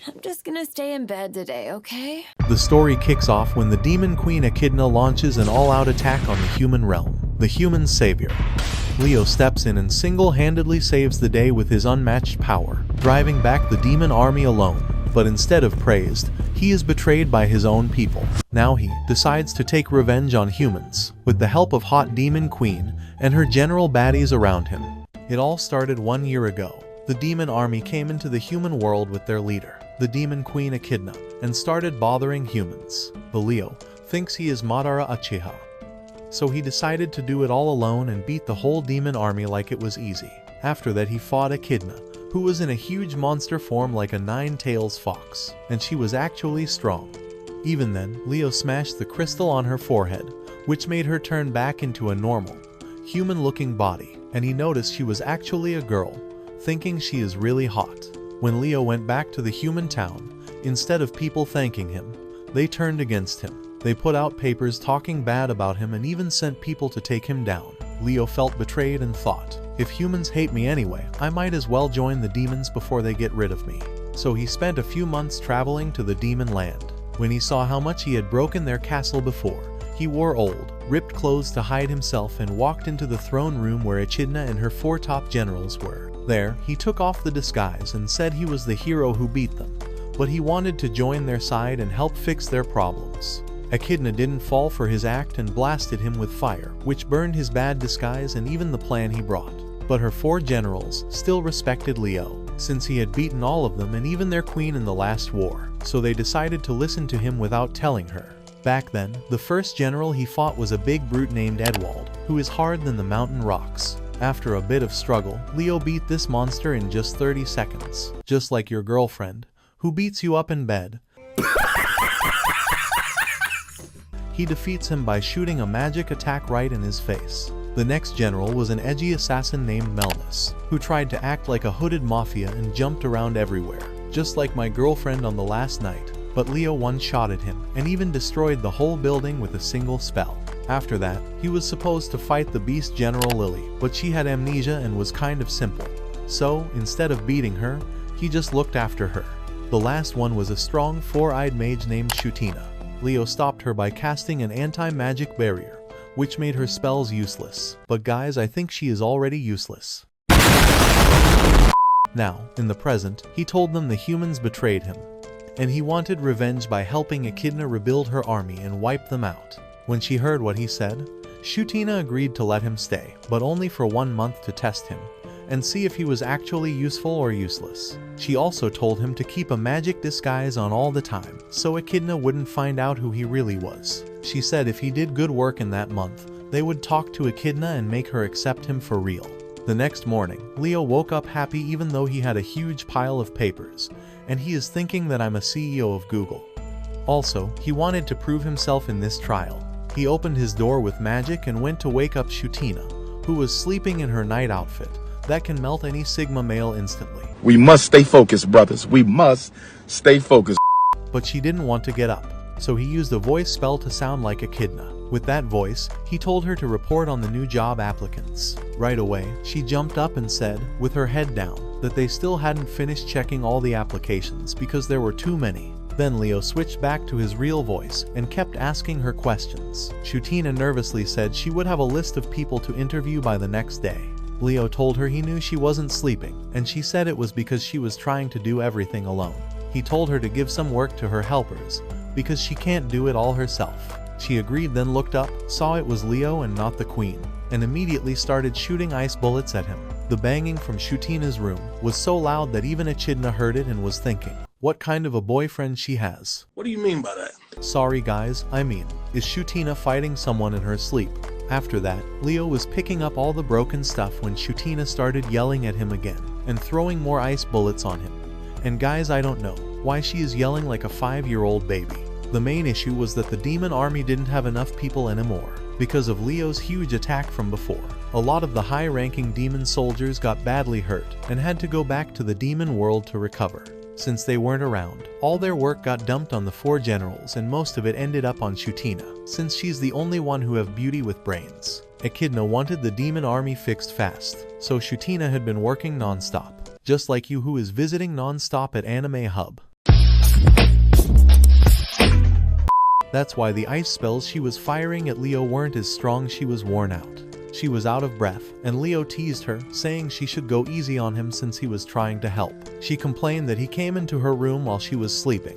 I'm just gonna stay in bed today, okay? The story kicks off when the Demon Queen Echidna launches an all-out attack on the human realm, the human savior. Leo steps in and single-handedly saves the day with his unmatched power, driving back the demon army alone. But instead of praised, he is betrayed by his own people. Now he decides to take revenge on humans, with the help of Hot Demon Queen and her general baddies around him. It all started 1 year ago. The demon army came into the human world with their leader, the Demon Queen Echidna, and started bothering humans. But Leo thinks he is Madara Uchiha, so he decided to do it all alone and beat the whole demon army like it was easy. After that he fought Akidna, who was in a huge monster form like a nine-tails fox, and she was actually strong. Even then, Leo smashed the crystal on her forehead, which made her turn back into a normal, human-looking body, and he noticed she was actually a girl, thinking she is really hot. When Leo went back to the human town, instead of people thanking him, they turned against him. They put out papers talking bad about him and even sent people to take him down. Leo felt betrayed and thought, if humans hate me anyway, I might as well join the demons before they get rid of me. So he spent a few months traveling to the demon land. When he saw how much he had broken their castle before, he wore old, ripped clothes to hide himself and walked into the throne room where Echidna and her 4 top generals were. There, he took off the disguise and said he was the hero who beat them, but he wanted to join their side and help fix their problems. Echidna didn't fall for his act and blasted him with fire, which burned his bad disguise and even the plan he brought. But her 4 generals still respected Leo, since he had beaten all of them and even their queen in the last war, so they decided to listen to him without telling her. Back then, the first general he fought was a big brute named Edwald, who is hard than the mountain rocks. After a bit of struggle, Leo beat this monster in just 30 seconds, just like your girlfriend, who beats you up in bed. He defeats him by shooting a magic attack right in his face. The next general was an edgy assassin named Melnis, who tried to act like a hooded mafia and jumped around everywhere, just like my girlfriend on the last night. But Leo one-shotted him, and even destroyed the whole building with a single spell. After that, he was supposed to fight the beast General Lily, but she had amnesia and was kind of simple. So, instead of beating her, he just looked after her. The last one was a strong 4-eyed mage named Shutina. Leo stopped her by casting an anti-magic barrier, which made her spells useless. But guys, I think she is already useless. Now, in the present, he told them the humans betrayed him, and he wanted revenge by helping Akidna rebuild her army and wipe them out. When she heard what he said, Shutina agreed to let him stay, but only for 1 month to test him, and see if he was actually useful or useless. She also told him to keep a magic disguise on all the time, so Akidna wouldn't find out who he really was. She said if he did good work in that month, they would talk to Akidna and make her accept him for real. The next morning, Leo woke up happy even though he had a huge pile of papers, and he is thinking that I'm a CEO of Google. Also, he wanted to prove himself in this trial. He opened his door with magic and went to wake up Shutina, who was sleeping in her night outfit that can melt any Sigma male instantly. We must stay focused, brothers. We must stay focused. But she didn't want to get up, so he used a voice spell to sound like Akidna. With that voice, he told her to report on the new job applicants. Right away, she jumped up and said, with her head down, that they still hadn't finished checking all the applications because there were too many. Then Leo switched back to his real voice and kept asking her questions. Shutina nervously said she would have a list of people to interview by the next day. Leo told her he knew she wasn't sleeping, and she said it was because she was trying to do everything alone. He told her to give some work to her helpers, because she can't do it all herself. She agreed, then looked up, saw it was Leo and not the queen, and immediately started shooting ice bullets at him. The banging from Shutina's room was so loud that even Echidna heard it and was thinking, what kind of a boyfriend she has. What do you mean by that? Sorry guys, I mean, is Shutina fighting someone in her sleep? After that, Leo was picking up all the broken stuff when Shutina started yelling at him again, and throwing more ice bullets on him. And guys, I don't know why she is yelling like a 5-year-old baby. The main issue was that the demon army didn't have enough people anymore, because of Leo's huge attack from before. A lot of the high-ranking demon soldiers got badly hurt, and had to go back to the demon world to recover. Since they weren't around, all their work got dumped on the 4 generals and most of it ended up on Shutina, since she's the only one who have beauty with brains. Akidna wanted the demon army fixed fast, so Shutina had been working non-stop, just like you who is visiting non-stop at Anime Hub. That's why the ice spells she was firing at Leo weren't as strong. She was worn out. She was out of breath, and Leo teased her, saying she should go easy on him since he was trying to help. She complained that he came into her room while she was sleeping,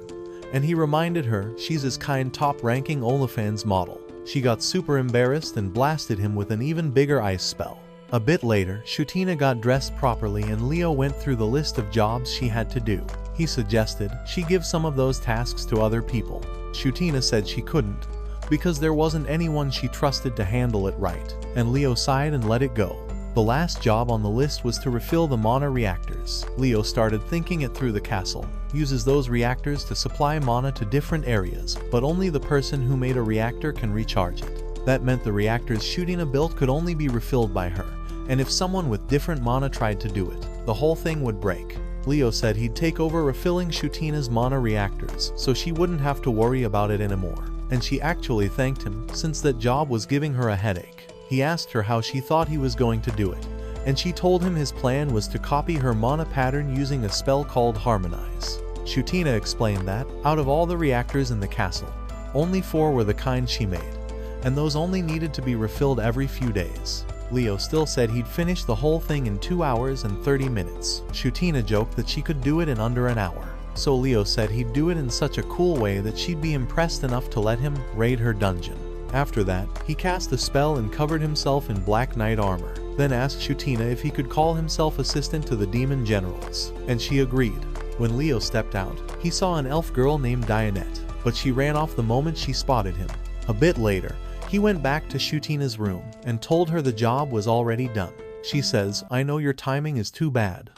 and he reminded her she's his kind top-ranking OnlyFans model. She got super embarrassed and blasted him with an even bigger ice spell. A bit later, Shutina got dressed properly and Leo went through the list of jobs she had to do. He suggested she give some of those tasks to other people. Shutina said she couldn't, because there wasn't anyone she trusted to handle it right, and Leo sighed and let it go. The last job on the list was to refill the mana reactors. Leo started thinking it through. The castle uses those reactors to supply mana to different areas, but only the person who made a reactor can recharge it. That meant the reactors Shutina built could only be refilled by her, and if someone with different mana tried to do it, the whole thing would break. Leo said he'd take over refilling Shutina's mana reactors so she wouldn't have to worry about it anymore. And she actually thanked him, since that job was giving her a headache. He asked her how she thought he was going to do it, and she told him his plan was to copy her mana pattern using a spell called Harmonize. Shutina explained that, out of all the reactors in the castle, only 4 were the kind she made, and those only needed to be refilled every few days. Leo still said he'd finish the whole thing in 2 hours and 30 minutes. Shutina joked that she could do it in under an hour. So Leo said he'd do it in such a cool way that she'd be impressed enough to let him raid her dungeon. After that, he cast a spell and covered himself in Black Knight armor, then asked Shutina if he could call himself assistant to the demon generals, and she agreed. When Leo stepped out, he saw an elf girl named Dianette, but she ran off the moment she spotted him. A bit later, he went back to Shutina's room and told her the job was already done. She says, "I know your timing is too bad.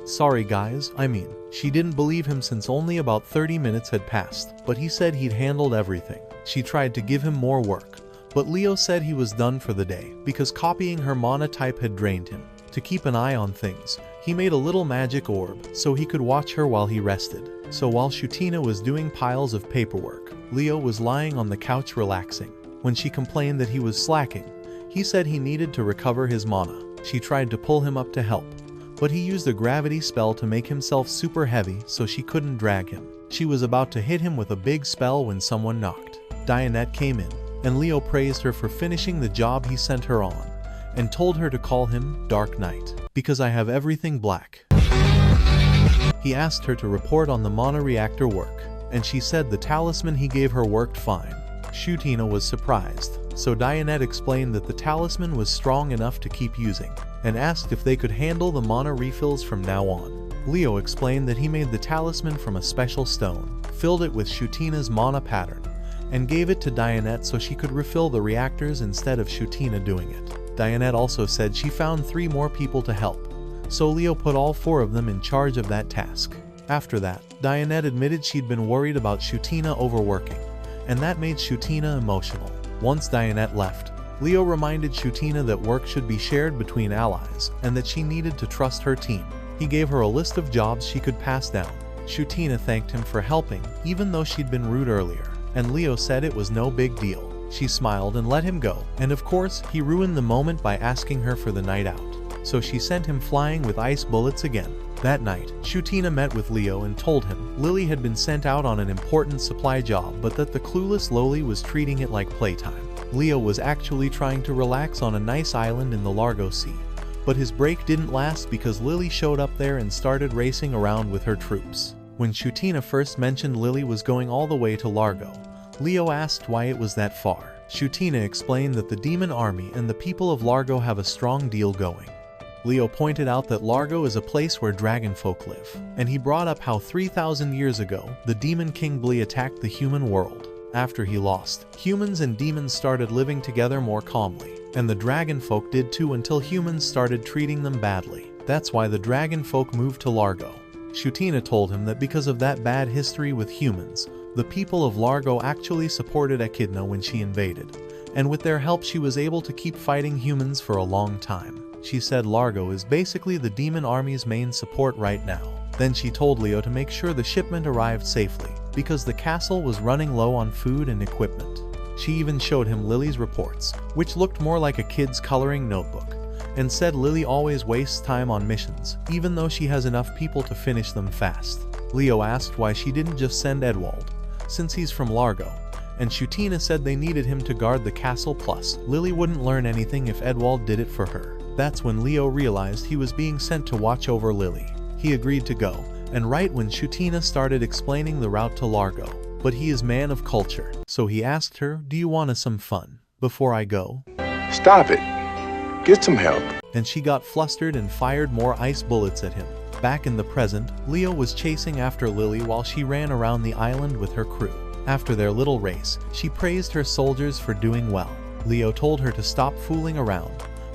Sorry guys, she didn't believe him since only about 30 minutes had passed, but he said he'd handled everything. She tried to give him more work, but Leo said he was done for the day because copying her mana type had drained him. To keep an eye on things, he made a little magic orb so he could watch her while he rested. So while Shutina was doing piles of paperwork, Leo was lying on the couch relaxing. When she complained that he was slacking, he said he needed to recover his mana. She tried to pull him up to help, but he used a gravity spell to make himself super heavy so she couldn't drag him. She was about to hit him with a big spell when someone knocked. Dianette came in, and Leo praised her for finishing the job he sent her on, and told her to call him Dark Knight, because I have everything black. He asked her to report on the mana reactor work, and she said the talisman he gave her worked fine. Shutina was surprised, so Dianette explained that the talisman was strong enough to keep using, and asked if they could handle the mana refills from now on. Leo explained that he made the talisman from a special stone, filled it with Shutina's mana pattern, and gave it to Dianette so she could refill the reactors instead of Shutina doing it. Dianette also said she found 3 more people to help, so Leo put all 4 of them in charge of that task. After that, Dianette admitted she'd been worried about Shutina overworking, and that made Shutina emotional. Once Dianette left, Leo reminded Shutina that work should be shared between allies, and that she needed to trust her team. He gave her a list of jobs she could pass down. Shutina thanked him for helping, even though she'd been rude earlier, and Leo said it was no big deal. She smiled and let him go, and of course, he ruined the moment by asking her for the night out. So she sent him flying with ice bullets again. That night, Shutina met with Leo and told him Lily had been sent out on an important supply job, but that the clueless Loli was treating it like playtime. Leo was actually trying to relax on a nice island in the Largo Sea, but his break didn't last because Lily showed up there and started racing around with her troops. When Shutina first mentioned Lily was going all the way to Largo, Leo asked why it was that far. Shutina explained that the demon army and the people of Largo have a strong deal going. Leo pointed out that Largo is a place where dragonfolk live, and he brought up how 3,000 years ago, the demon king Blee attacked the human world. After he lost, humans and demons started living together more calmly, and the dragonfolk did too until humans started treating them badly. That's why the dragonfolk moved to Largo. Shutina told him that because of that bad history with humans, the people of Largo actually supported Akidna when she invaded, and with their help she was able to keep fighting humans for a long time. She said Largo is basically the demon army's main support right now. Then she told Leo to make sure the shipment arrived safely, because the castle was running low on food and equipment. She even showed him Lily's reports, which looked more like a kid's coloring notebook, and said Lily always wastes time on missions, even though she has enough people to finish them fast. Leo asked why she didn't just send Edwald, since he's from Largo, and Shutina said they needed him to guard the castle, plus Lily wouldn't learn anything if Edwald did it for her. That's when Leo realized he was being sent to watch over Lily. He agreed to go, and right when Shutina started explaining the route to Largo, but he is man of culture, so he asked her, "Do you want some fun before I go?" Stop it. Get some help. And she got flustered and fired more ice bullets at him. Back in the present, Leo was chasing after Lily while she ran around the island with her crew. After their little race, she praised her soldiers for doing well. Leo told her to stop fooling around,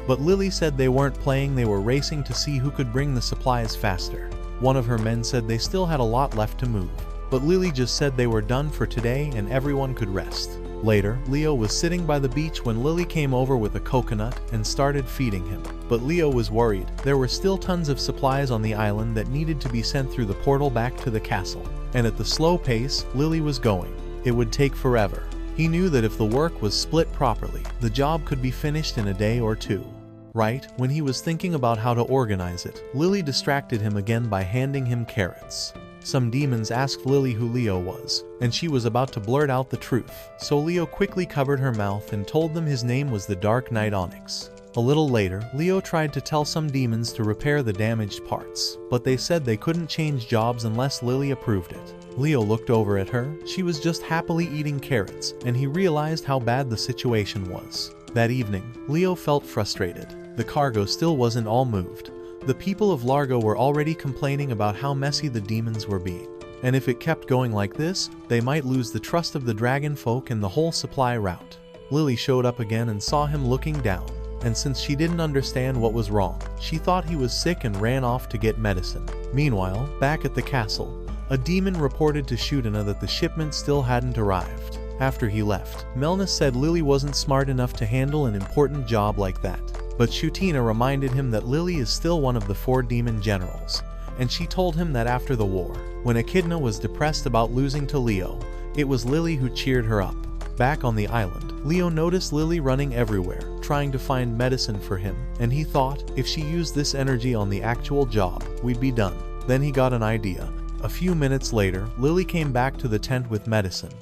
but Lily said they weren't playing, they were racing to see who could bring the supplies faster. One of her men said they still had a lot left to move, but Lily just said they were done for today and everyone could rest. Later, Leo was sitting by the beach when Lily came over with a coconut and started feeding him. But Leo was worried. There were still tons of supplies on the island that needed to be sent through the portal back to the castle. And at the slow pace Lily was going, it would take forever. He knew that if the work was split properly, the job could be finished in a day or two. Right when he was thinking about how to organize it, Lily distracted him again by handing him carrots. Some demons asked Lily who Leo was, and she was about to blurt out the truth, so Leo quickly covered her mouth and told them his name was the Dark Knight Onyx. A little later, Leo tried to tell some demons to repair the damaged parts, but they said they couldn't change jobs unless Lily approved it. Leo looked over at her. She was just happily eating carrots, and he realized how bad the situation was. That evening, Leo felt frustrated. The cargo still wasn't all moved. The people of Largo were already complaining about how messy the demons were being, and if it kept going like this, they might lose the trust of the dragon folk and the whole supply route. Lily showed up again and saw him looking down, and since she didn't understand what was wrong, she thought he was sick and ran off to get medicine. Meanwhile, back at the castle, a demon reported to Shutina that the shipment still hadn't arrived. After he left, Melnis said Lily wasn't smart enough to handle an important job like that. But Shutina reminded him that Lily is still one of the 4 demon generals, and she told him that after the war, when Akidna was depressed about losing to Leo, it was Lily who cheered her up. Back on the island, Leo noticed Lily running everywhere, trying to find medicine for him, and he thought, if she used this energy on the actual job, we'd be done. Then he got an idea. A few minutes later, Lily came back to the tent with medicine,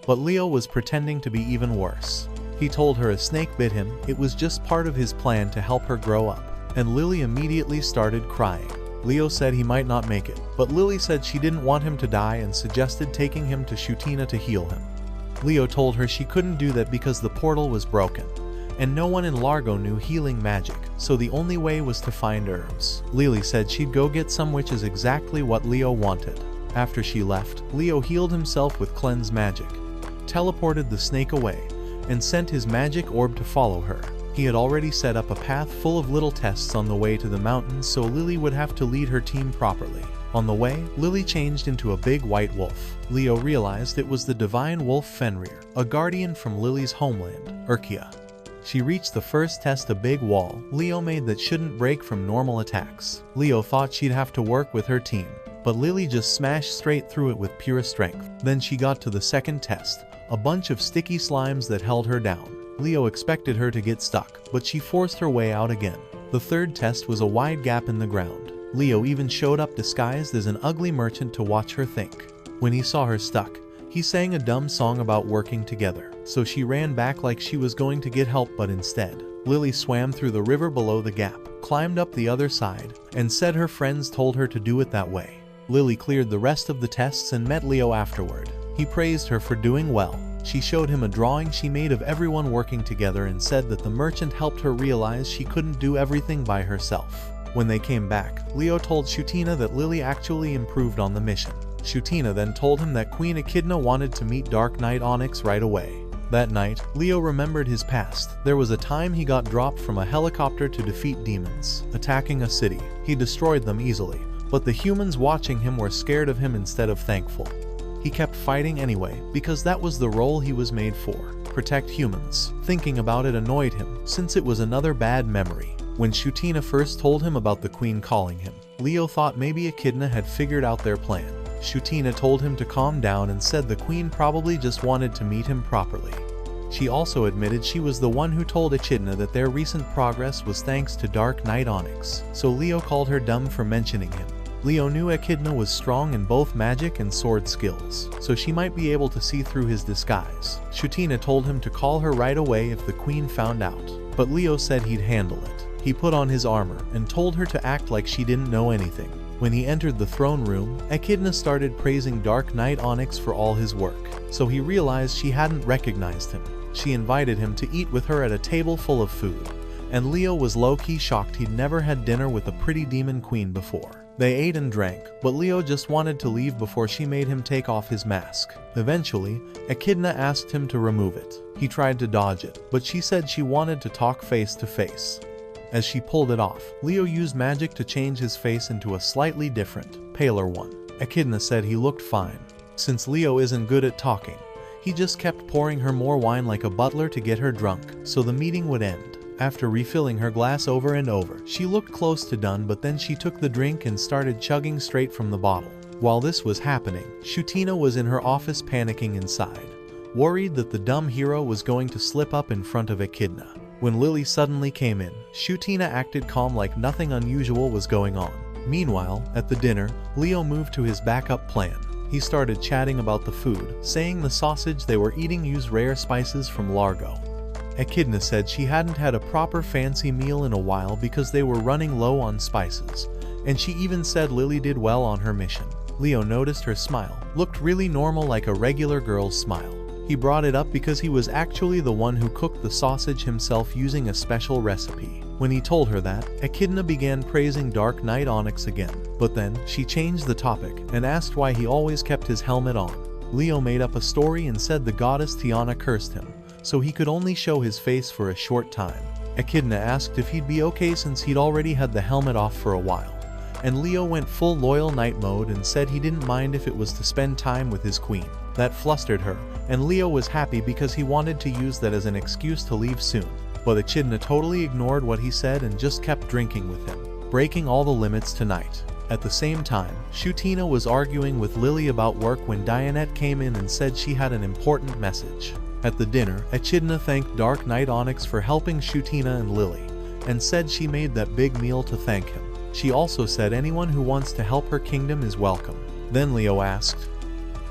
but Leo was pretending to be even worse. He told her a snake bit him. It was just part of his plan to help her grow up, and Lily immediately started crying. Leo said he might not make it, but Lily said she didn't want him to die and suggested taking him to Shutina to heal him. Leo told her she couldn't do that because the portal was broken, and no one in Largo knew healing magic, so the only way was to find herbs. Lily said she'd go get some, which is exactly what Leo wanted. After she left, Leo healed himself with cleanse magic, teleported the snake away, and sent his magic orb to follow her. He had already set up a path full of little tests on the way to the mountains, so Lily would have to lead her team properly. On the way, Lily changed into a big white wolf. Leo realized it was the divine wolf Fenrir, a guardian from Lily's homeland, Urkia. She reached the first test, a big wall Leo made that shouldn't break from normal attacks. Leo thought she'd have to work with her team, but Lily just smashed straight through it with pure strength. Then she got to the second test, a bunch of sticky slimes that held her down. Leo expected her to get stuck, but she forced her way out again. The third test was a wide gap in the ground. Leo even showed up disguised as an ugly merchant to watch her think. When he saw her stuck, he sang a dumb song about working together, so she ran back like she was going to get help, but instead, Lily swam through the river below the gap, climbed up the other side, and said her friends told her to do it that way. Lily cleared the rest of the tests and met Leo afterward. He praised her for doing well. She showed him a drawing she made of everyone working together and said that the merchant helped her realize she couldn't do everything by herself. When they came back, Leo told Shutina that Lily actually improved on the mission. Shutina then told him that Queen Echidna wanted to meet Dark Knight Onyx right away. That night, Leo remembered his past. There was a time he got dropped from a helicopter to defeat demons, attacking a city. He destroyed them easily, but the humans watching him were scared of him instead of thankful. He kept fighting anyway, because that was the role he was made for, protect humans. Thinking about it annoyed him, since it was another bad memory. When Shutina first told him about the queen calling him, Leo thought maybe Akidna had figured out their plan. Shutina told him to calm down and said the queen probably just wanted to meet him properly. She also admitted she was the one who told Echidna that their recent progress was thanks to Dark Knight Onyx, so Leo called her dumb for mentioning him. Leo knew Echidna was strong in both magic and sword skills, so she might be able to see through his disguise. Echidna told him to call her right away if the queen found out, but Leo said he'd handle it. He put on his armor and told her to act like she didn't know anything. When he entered the throne room, Echidna started praising Dark Knight Onyx for all his work, so he realized she hadn't recognized him. She invited him to eat with her at a table full of food, and Leo was low-key shocked he'd never had dinner with a pretty demon queen before. They ate and drank, but Leo just wanted to leave before she made him take off his mask. Eventually, Akidna asked him to remove it. He tried to dodge it, but she said she wanted to talk face to face. As she pulled it off, Leo used magic to change his face into a slightly different, paler one. Akidna said he looked fine. Since Leo isn't good at talking, he just kept pouring her more wine like a butler to get her drunk, so the meeting would end. After refilling her glass over and over, she looked close to done, but then she took the drink and started chugging straight from the bottle. While this was happening, Echidna was in her office panicking inside, worried that the dumb hero was going to slip up in front of Echidna. When Lily suddenly came in, Echidna acted calm like nothing unusual was going on. Meanwhile, at the dinner, Leo moved to his backup plan. He started chatting about the food, saying the sausage they were eating used rare spices from Largo. Echidna said she hadn't had a proper fancy meal in a while because they were running low on spices, and she even said Lily did well on her mission. Leo noticed her smile, looked really normal like a regular girl's smile. He brought it up because he was actually the one who cooked the sausage himself using a special recipe. When he told her that, Echidna began praising Dark Knight Onyx again, but then she changed the topic and asked why he always kept his helmet on. Leo made up a story and said the goddess Tiana cursed him, so he could only show his face for a short time. Akidna asked if he'd be okay since he'd already had the helmet off for a while, and Leo went full loyal knight mode and said he didn't mind if it was to spend time with his queen. That flustered her, and Leo was happy because he wanted to use that as an excuse to leave soon. But Echidna totally ignored what he said and just kept drinking with him, breaking all the limits tonight. At the same time, Echidna was arguing with Lily about work when Dianette came in and said she had an important message. At the dinner, Echidna thanked Dark Knight Onyx for helping Echidna and Lily, and said she made that big meal to thank him. She also said anyone who wants to help her kingdom is welcome. Then Leo asked,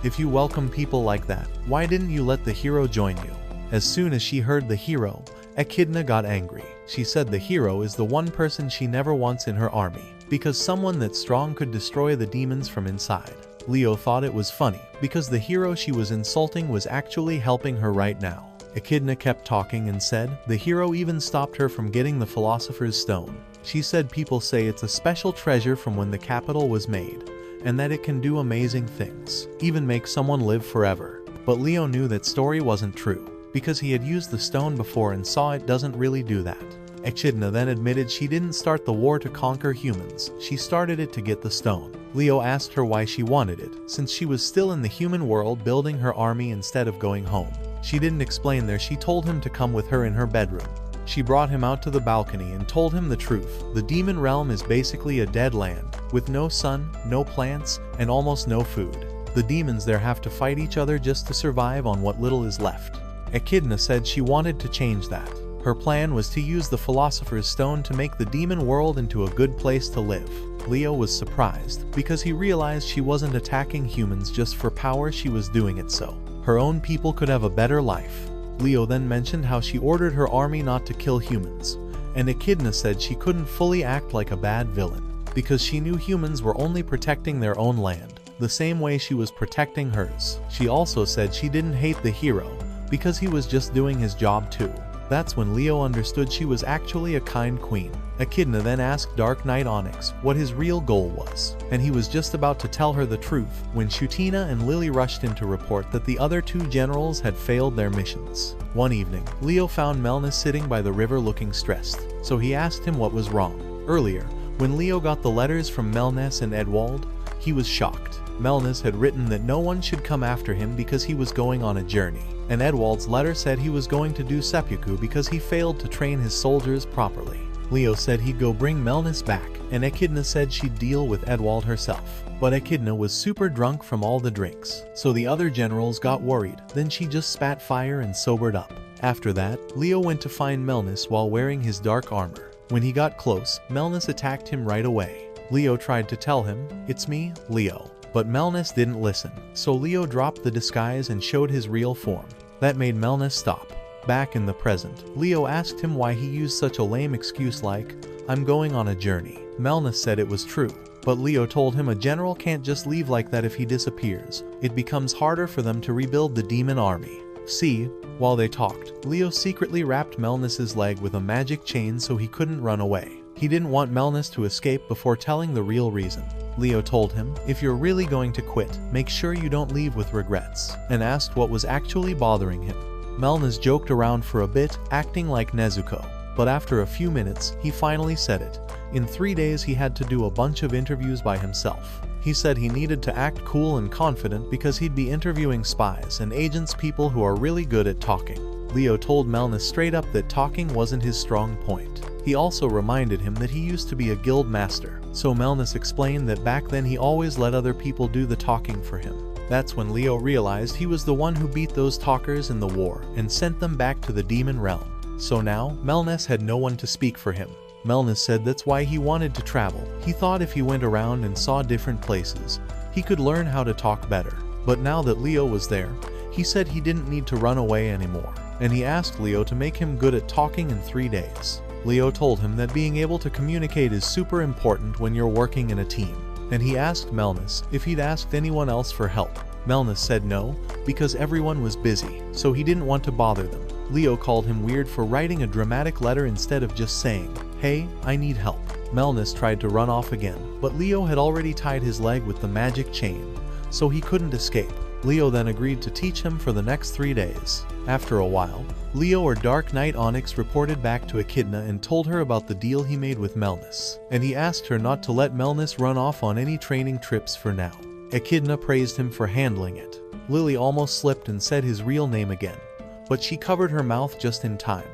"If you welcome people like that, why didn't you let the hero join you?" As soon as she heard the hero, Echidna got angry. She said the hero is the one person she never wants in her army, because someone that strong could destroy the demons from inside. Leo thought it was funny, because the hero she was insulting was actually helping her right now. Echidna kept talking and said the hero even stopped her from getting the Philosopher's Stone. She said people say it's a special treasure from when the capital was made, and that it can do amazing things, even make someone live forever. But Leo knew that story wasn't true, because he had used the stone before and saw it doesn't really do that. Echidna then admitted she didn't start the war to conquer humans, she started it to get the stone. Leo asked her why she wanted it, since she was still in the human world building her army instead of going home. She didn't explain there. She told him to come with her in her bedroom. She brought him out to the balcony and told him the truth. The demon realm is basically a dead land, with no sun, no plants, and almost no food. The demons there have to fight each other just to survive on what little is left. Echidna said she wanted to change that. Her plan was to use the Philosopher's Stone to make the demon world into a good place to live. Leo was surprised, because he realized she wasn't attacking humans just for power, she was doing it so her own people could have a better life. Leo then mentioned how she ordered her army not to kill humans, and Echidna said she couldn't fully act like a bad villain, because she knew humans were only protecting their own land, the same way she was protecting hers. She also said she didn't hate the hero, because he was just doing his job too. That's when Leo understood she was actually a kind queen. Echidna then asked Dark Knight Onyx what his real goal was, and he was just about to tell her the truth when Echidna and Lily rushed in to report that the other two generals had failed their missions. One evening, Leo found Melnis sitting by the river looking stressed, so he asked him what was wrong. Earlier, when Leo got the letters from Melnis and Edwald, he was shocked. Melnis had written that no one should come after him because he was going on a journey, and Edwald's letter said he was going to do seppuku because he failed to train his soldiers properly. Leo said he'd go bring Melnis back, and Echidna said she'd deal with Edwald herself. But Echidna was super drunk from all the drinks, so the other generals got worried. Then she just spat fire and sobered up. After that, Leo went to find Melnis while wearing his dark armor. When he got close, Melnis attacked him right away. Leo tried to tell him, "It's me, Leo." But Melnis didn't listen, so Leo dropped the disguise and showed his real form. That made Melnis stop. Back in the present, Leo asked him why he used such a lame excuse like, "I'm going on a journey." Melnis said it was true, but Leo told him a general can't just leave like that if he disappears. It becomes harder for them to rebuild the demon army. See, while they talked, Leo secretly wrapped Melnis's leg with a magic chain so he couldn't run away. He didn't want Melnis to escape before telling the real reason. Leo told him, "If you're really going to quit, make sure you don't leave with regrets," and asked what was actually bothering him. Melnis joked around for a bit, acting like Nezuko, but after a few minutes, he finally said it. In 3 days he had to do a bunch of interviews by himself. He said he needed to act cool and confident because he'd be interviewing spies and agents, people who are really good at talking. Leo told Melnis straight up that talking wasn't his strong point. He also reminded him that he used to be a guild master, so Melnis explained that back then he always let other people do the talking for him. That's when Leo realized he was the one who beat those talkers in the war and sent them back to the demon realm. So now, Melnis had no one to speak for him. Melnis said that's why he wanted to travel. He thought if he went around and saw different places, he could learn how to talk better. But now that Leo was there, he said he didn't need to run away anymore, and he asked Leo to make him good at talking in 3 days. Leo told him that being able to communicate is super important when you're working in a team, and he asked Melnis if he'd asked anyone else for help. Melnis said no, because everyone was busy, so he didn't want to bother them. Leo called him weird for writing a dramatic letter instead of just saying, "Hey, I need help." Melnis tried to run off again, but Leo had already tied his leg with the magic chain, so he couldn't escape. Leo then agreed to teach him for the next 3 days. After a while, Leo or Dark Knight Onyx reported back to Akidna and told her about the deal he made with Melnis, and he asked her not to let Melnis run off on any training trips for now. Akidna praised him for handling it. Lily almost slipped and said his real name again, but she covered her mouth just in time,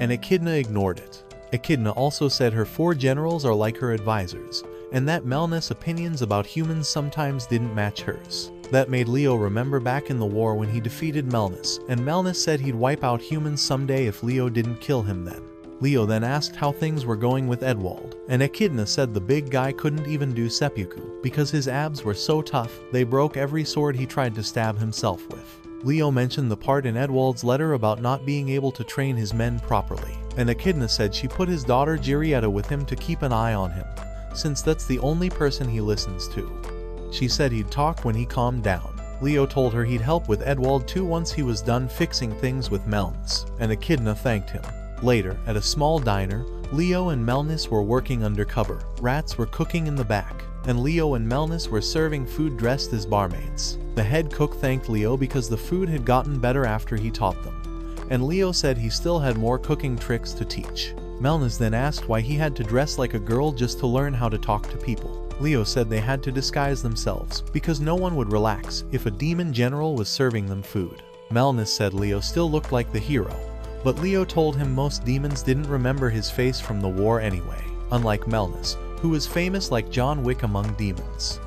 and Echidna ignored it. Echidna also said her 4 generals are like her advisors, and that Melnis' opinions about humans sometimes didn't match hers. That made Leo remember back in the war when he defeated Melnis, and Melnis said he'd wipe out humans someday if Leo didn't kill him then. Leo then asked how things were going with Edwald, and Echidna said the big guy couldn't even do seppuku because his abs were so tough they broke every sword he tried to stab himself with. Leo mentioned the part in Edwald's letter about not being able to train his men properly, and Akidna said she put his daughter Jirietta with him to keep an eye on him, since that's the only person he listens to. She said he'd talk when he calmed down. Leo told her he'd help with Edwald too once he was done fixing things with Melnis, and Akidna thanked him. Later, at a small diner, Leo and Melnis were working undercover. Rats were cooking in the back, and Leo and Melnis were serving food dressed as barmaids. The head cook thanked Leo because the food had gotten better after he taught them, and Leo said he still had more cooking tricks to teach. Melnis then asked why he had to dress like a girl just to learn how to talk to people. Leo said they had to disguise themselves because no one would relax if a demon general was serving them food. Melnis said Leo still looked like the hero, but Leo told him most demons didn't remember his face from the war anyway, unlike Melnis, who was famous like John Wick among demons.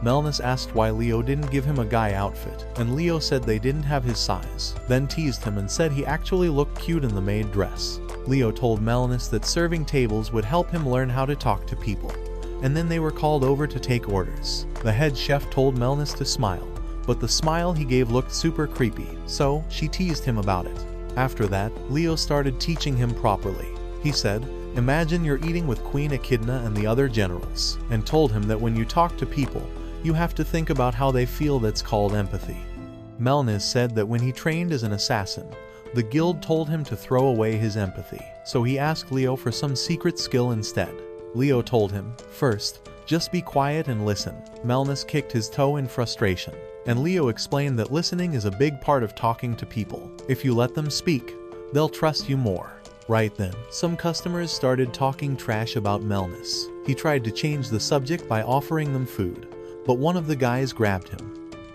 Melnis asked why Leo didn't give him a guy outfit, and Leo said they didn't have his size, then teased him and said he actually looked cute in the maid dress. Leo told Melnis that serving tables would help him learn how to talk to people, and then they were called over to take orders. The head chef told Melnis to smile, but the smile he gave looked super creepy, so she teased him about it. After that, Leo started teaching him properly. He said, "Imagine you're eating with Queen Echidna and the other generals," and told him that when you talk to people, you have to think about how they feel. That's called empathy. Melnis said that when he trained as an assassin, the guild told him to throw away his empathy, so he asked Leo for some secret skill instead. Leo told him, "First, just be quiet and listen." Melnis kicked his toe in frustration, and Leo explained that listening is a big part of talking to people. If you let them speak, they'll trust you more. Right then, some customers started talking trash about Melnis. He tried to change the subject by offering them food, but one of the guys grabbed him.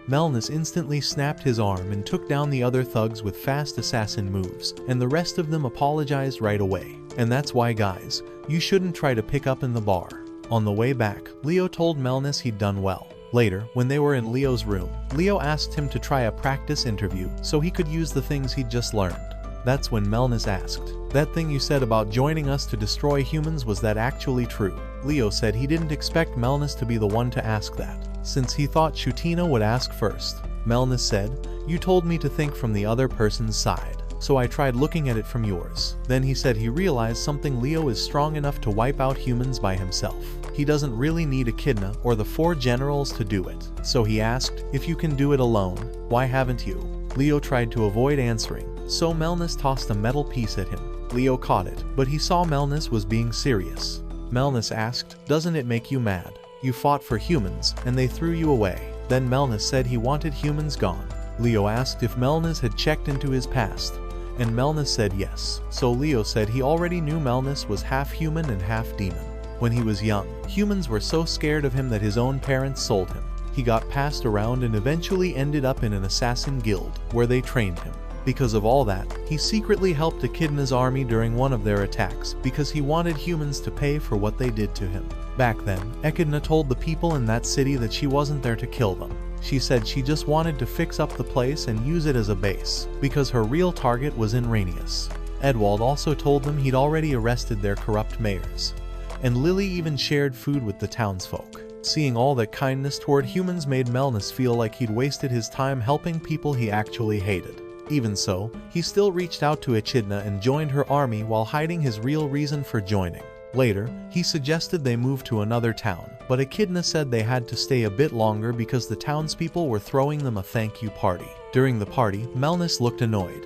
Melnis instantly snapped his arm and took down the other thugs with fast assassin moves, and the rest of them apologized right away. And that's why, guys, you shouldn't try to pick up in the bar. On the way back, Leo told Melnis he'd done well. Later, when they were in Leo's room, Leo asked him to try a practice interview so he could use the things he'd just learned. That's when Melnis asked, "That thing you said about joining us to destroy humans, was that actually true?" Leo said he didn't expect Melnis to be the one to ask that, since he thought Shutina would ask first. Melnis said, "You told me to think from the other person's side, so I tried looking at it from yours." Then he said he realized something: Leo is strong enough to wipe out humans by himself. He doesn't really need Akidna or the 4 generals to do it. So he asked, "If you can do it alone, why haven't you?" Leo tried to avoid answering, so Melnis tossed a metal piece at him. Leo caught it, but he saw Melnis was being serious. Melnis asked, "Doesn't it make you mad? You fought for humans, and they threw you away." Then Melnis said he wanted humans gone. Leo asked if Melnis had checked into his past, and Melnis said yes. So Leo said he already knew Melnis was half human and half demon. When he was young, humans were so scared of him that his own parents sold him. He got passed around and eventually ended up in an assassin guild, where they trained him. Because of all that, he secretly helped Akidna's army during one of their attacks because he wanted humans to pay for what they did to him. Back then, Echidna told the people in that city that she wasn't there to kill them. She said she just wanted to fix up the place and use it as a base, because her real target was in Rainius. Edwald also told them he'd already arrested their corrupt mayors. And Lily even shared food with the townsfolk. Seeing all that kindness toward humans made Melnis feel like he'd wasted his time helping people he actually hated. Even so, he still reached out to Echidna and joined her army while hiding his real reason for joining. Later, he suggested they move to another town, but Akidna said they had to stay a bit longer because the townspeople were throwing them a thank you party. During the party, Melnis looked annoyed.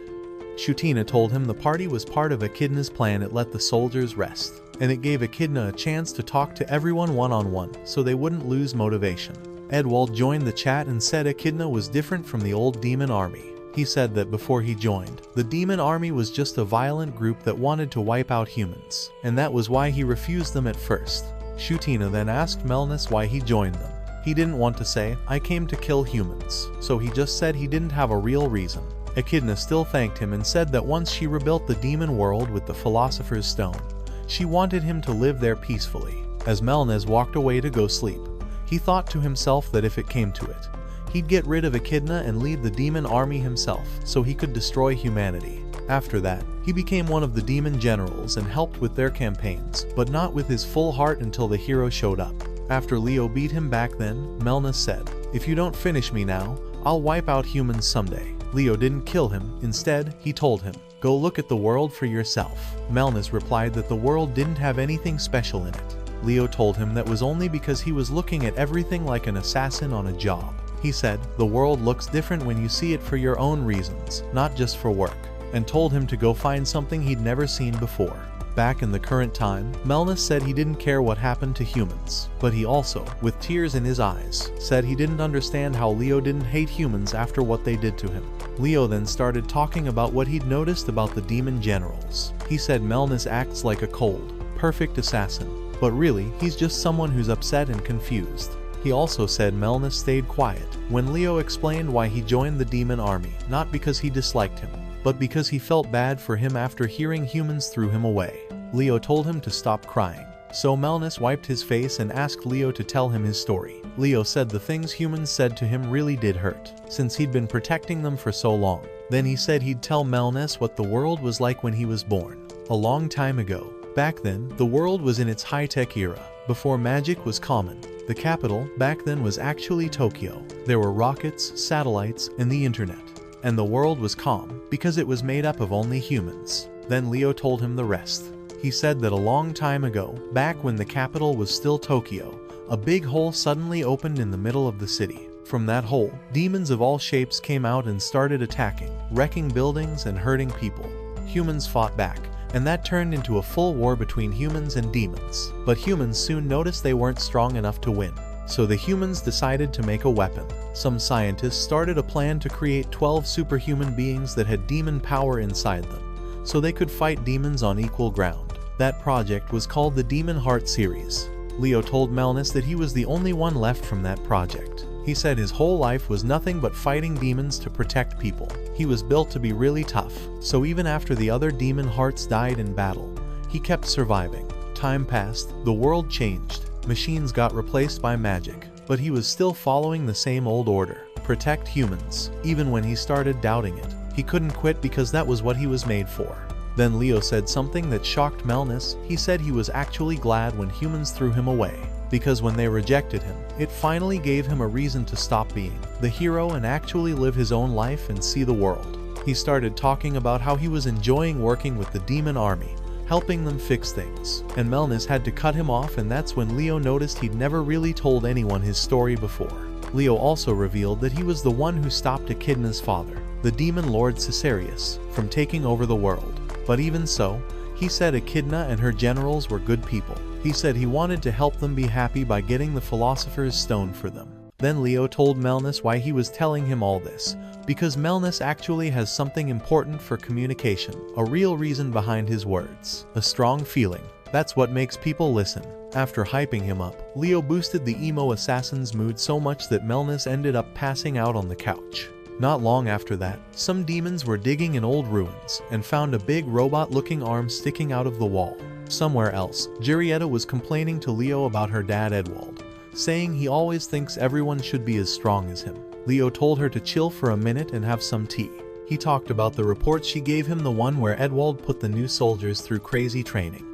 Shutina told him the party was part of Akidna's plan. It let the soldiers rest, and it gave Akidna a chance to talk to everyone one-on-one, so they wouldn't lose motivation. Edwald joined the chat and said Akidna was different from the old demon army. He said that before he joined, the demon army was just a violent group that wanted to wipe out humans, and that was why he refused them at first. Shutina then asked Melnis why he joined them. He didn't want to say, "I came to kill humans," so he just said he didn't have a real reason. Akidna still thanked him and said that once she rebuilt the demon world with the Philosopher's Stone, she wanted him to live there peacefully. As Melnis walked away to go sleep, he thought to himself that if it came to it, he'd get rid of Akidna and lead the demon army himself so he could destroy humanity. After that, he became one of the demon generals and helped with their campaigns, but not with his full heart until the hero showed up. After Leo beat him back then, Melnis said, "If you don't finish me now, I'll wipe out humans someday." Leo didn't kill him. Instead, he told him, "Go look at the world for yourself." Melnis replied that the world didn't have anything special in it. Leo told him that was only because he was looking at everything like an assassin on a job. He said, "The world looks different when you see it for your own reasons, not just for work," and told him to go find something he'd never seen before. Back in the current time, Melnis said he didn't care what happened to humans, but he also, with tears in his eyes, said he didn't understand how Leo didn't hate humans after what they did to him. Leo then started talking about what he'd noticed about the demon generals. He said Melnis acts like a cold, perfect assassin, but really, he's just someone who's upset and confused. He also said Melnis stayed quiet when Leo explained why he joined the demon army, not because he disliked him, but because he felt bad for him after hearing humans threw him away. Leo told him to stop crying, so Melnis wiped his face and asked Leo to tell him his story. Leo said the things humans said to him really did hurt, since he'd been protecting them for so long. Then he said he'd tell Melnis what the world was like when he was born, a long time ago. Back then, the world was in its high-tech era, before magic was common. The capital, back then, was actually Tokyo. There were rockets, satellites, and the internet. And the world was calm, because it was made up of only humans. Then Leo told him the rest. He said that a long time ago, back when the capital was still Tokyo, a big hole suddenly opened in the middle of the city. From that hole, demons of all shapes came out and started attacking, wrecking buildings and hurting people. Humans fought back, and that turned into a full war between humans and demons. But humans soon noticed they weren't strong enough to win. So the humans decided to make a weapon. Some scientists started a plan to create 12 superhuman beings that had demon power inside them, so they could fight demons on equal ground. That project was called the Demon Heart series. Leo told Melnis that he was the only one left from that project. He said his whole life was nothing but fighting demons to protect people. He was built to be really tough, so even after the other demon hearts died in battle, he kept surviving. Time passed, the world changed. Machines got replaced by magic, but he was still following the same old order: protect humans. Even when he started doubting it, he couldn't quit because that was what he was made for. Then Leo said something that shocked Melnis. He said he was actually glad when humans threw him away, because when they rejected him, it finally gave him a reason to stop being the hero and actually live his own life and see the world. He started talking about how he was enjoying working with the demon army, helping them fix things, and Melnis had to cut him off, and that's when Leo noticed he'd never really told anyone his story before. Leo also revealed that he was the one who stopped Akidna's father, the demon lord Caesarius, from taking over the world. But even so, he said Akidna and her generals were good people. He said he wanted to help them be happy by getting the Philosopher's Stone for them. Then Leo told Melnis why he was telling him all this, because Melnis actually has something important for communication, a real reason behind his words, a strong feeling. That's what makes people listen. After hyping him up, Leo boosted the emo assassin's mood so much that Melnis ended up passing out on the couch. Not long after that, some demons were digging in old ruins and found a big robot-looking arm sticking out of the wall. Somewhere else, Julieta was complaining to Leo about her dad Edwald, saying he always thinks everyone should be as strong as him. Leo told her to chill for a minute and have some tea. He talked about the report she gave him, the one where Edwald put the new soldiers through crazy training.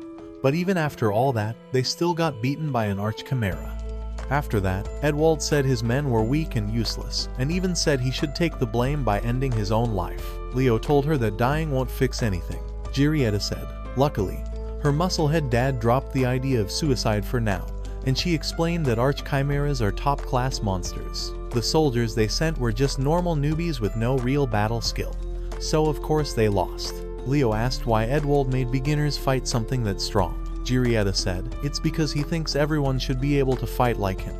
But even after all that, they still got beaten by an arch-chimera. After that, Edwald said his men were weak and useless, and even said he should take the blame by ending his own life. Leo told her that dying won't fix anything. Julieta said, luckily, her musclehead dad dropped the idea of suicide for now, and she explained that arch-chimeras are top-class monsters. The soldiers they sent were just normal newbies with no real battle skill. So of course they lost. Leo asked why Edwald made beginners fight something that's strong. Julieta said, it's because he thinks everyone should be able to fight like him.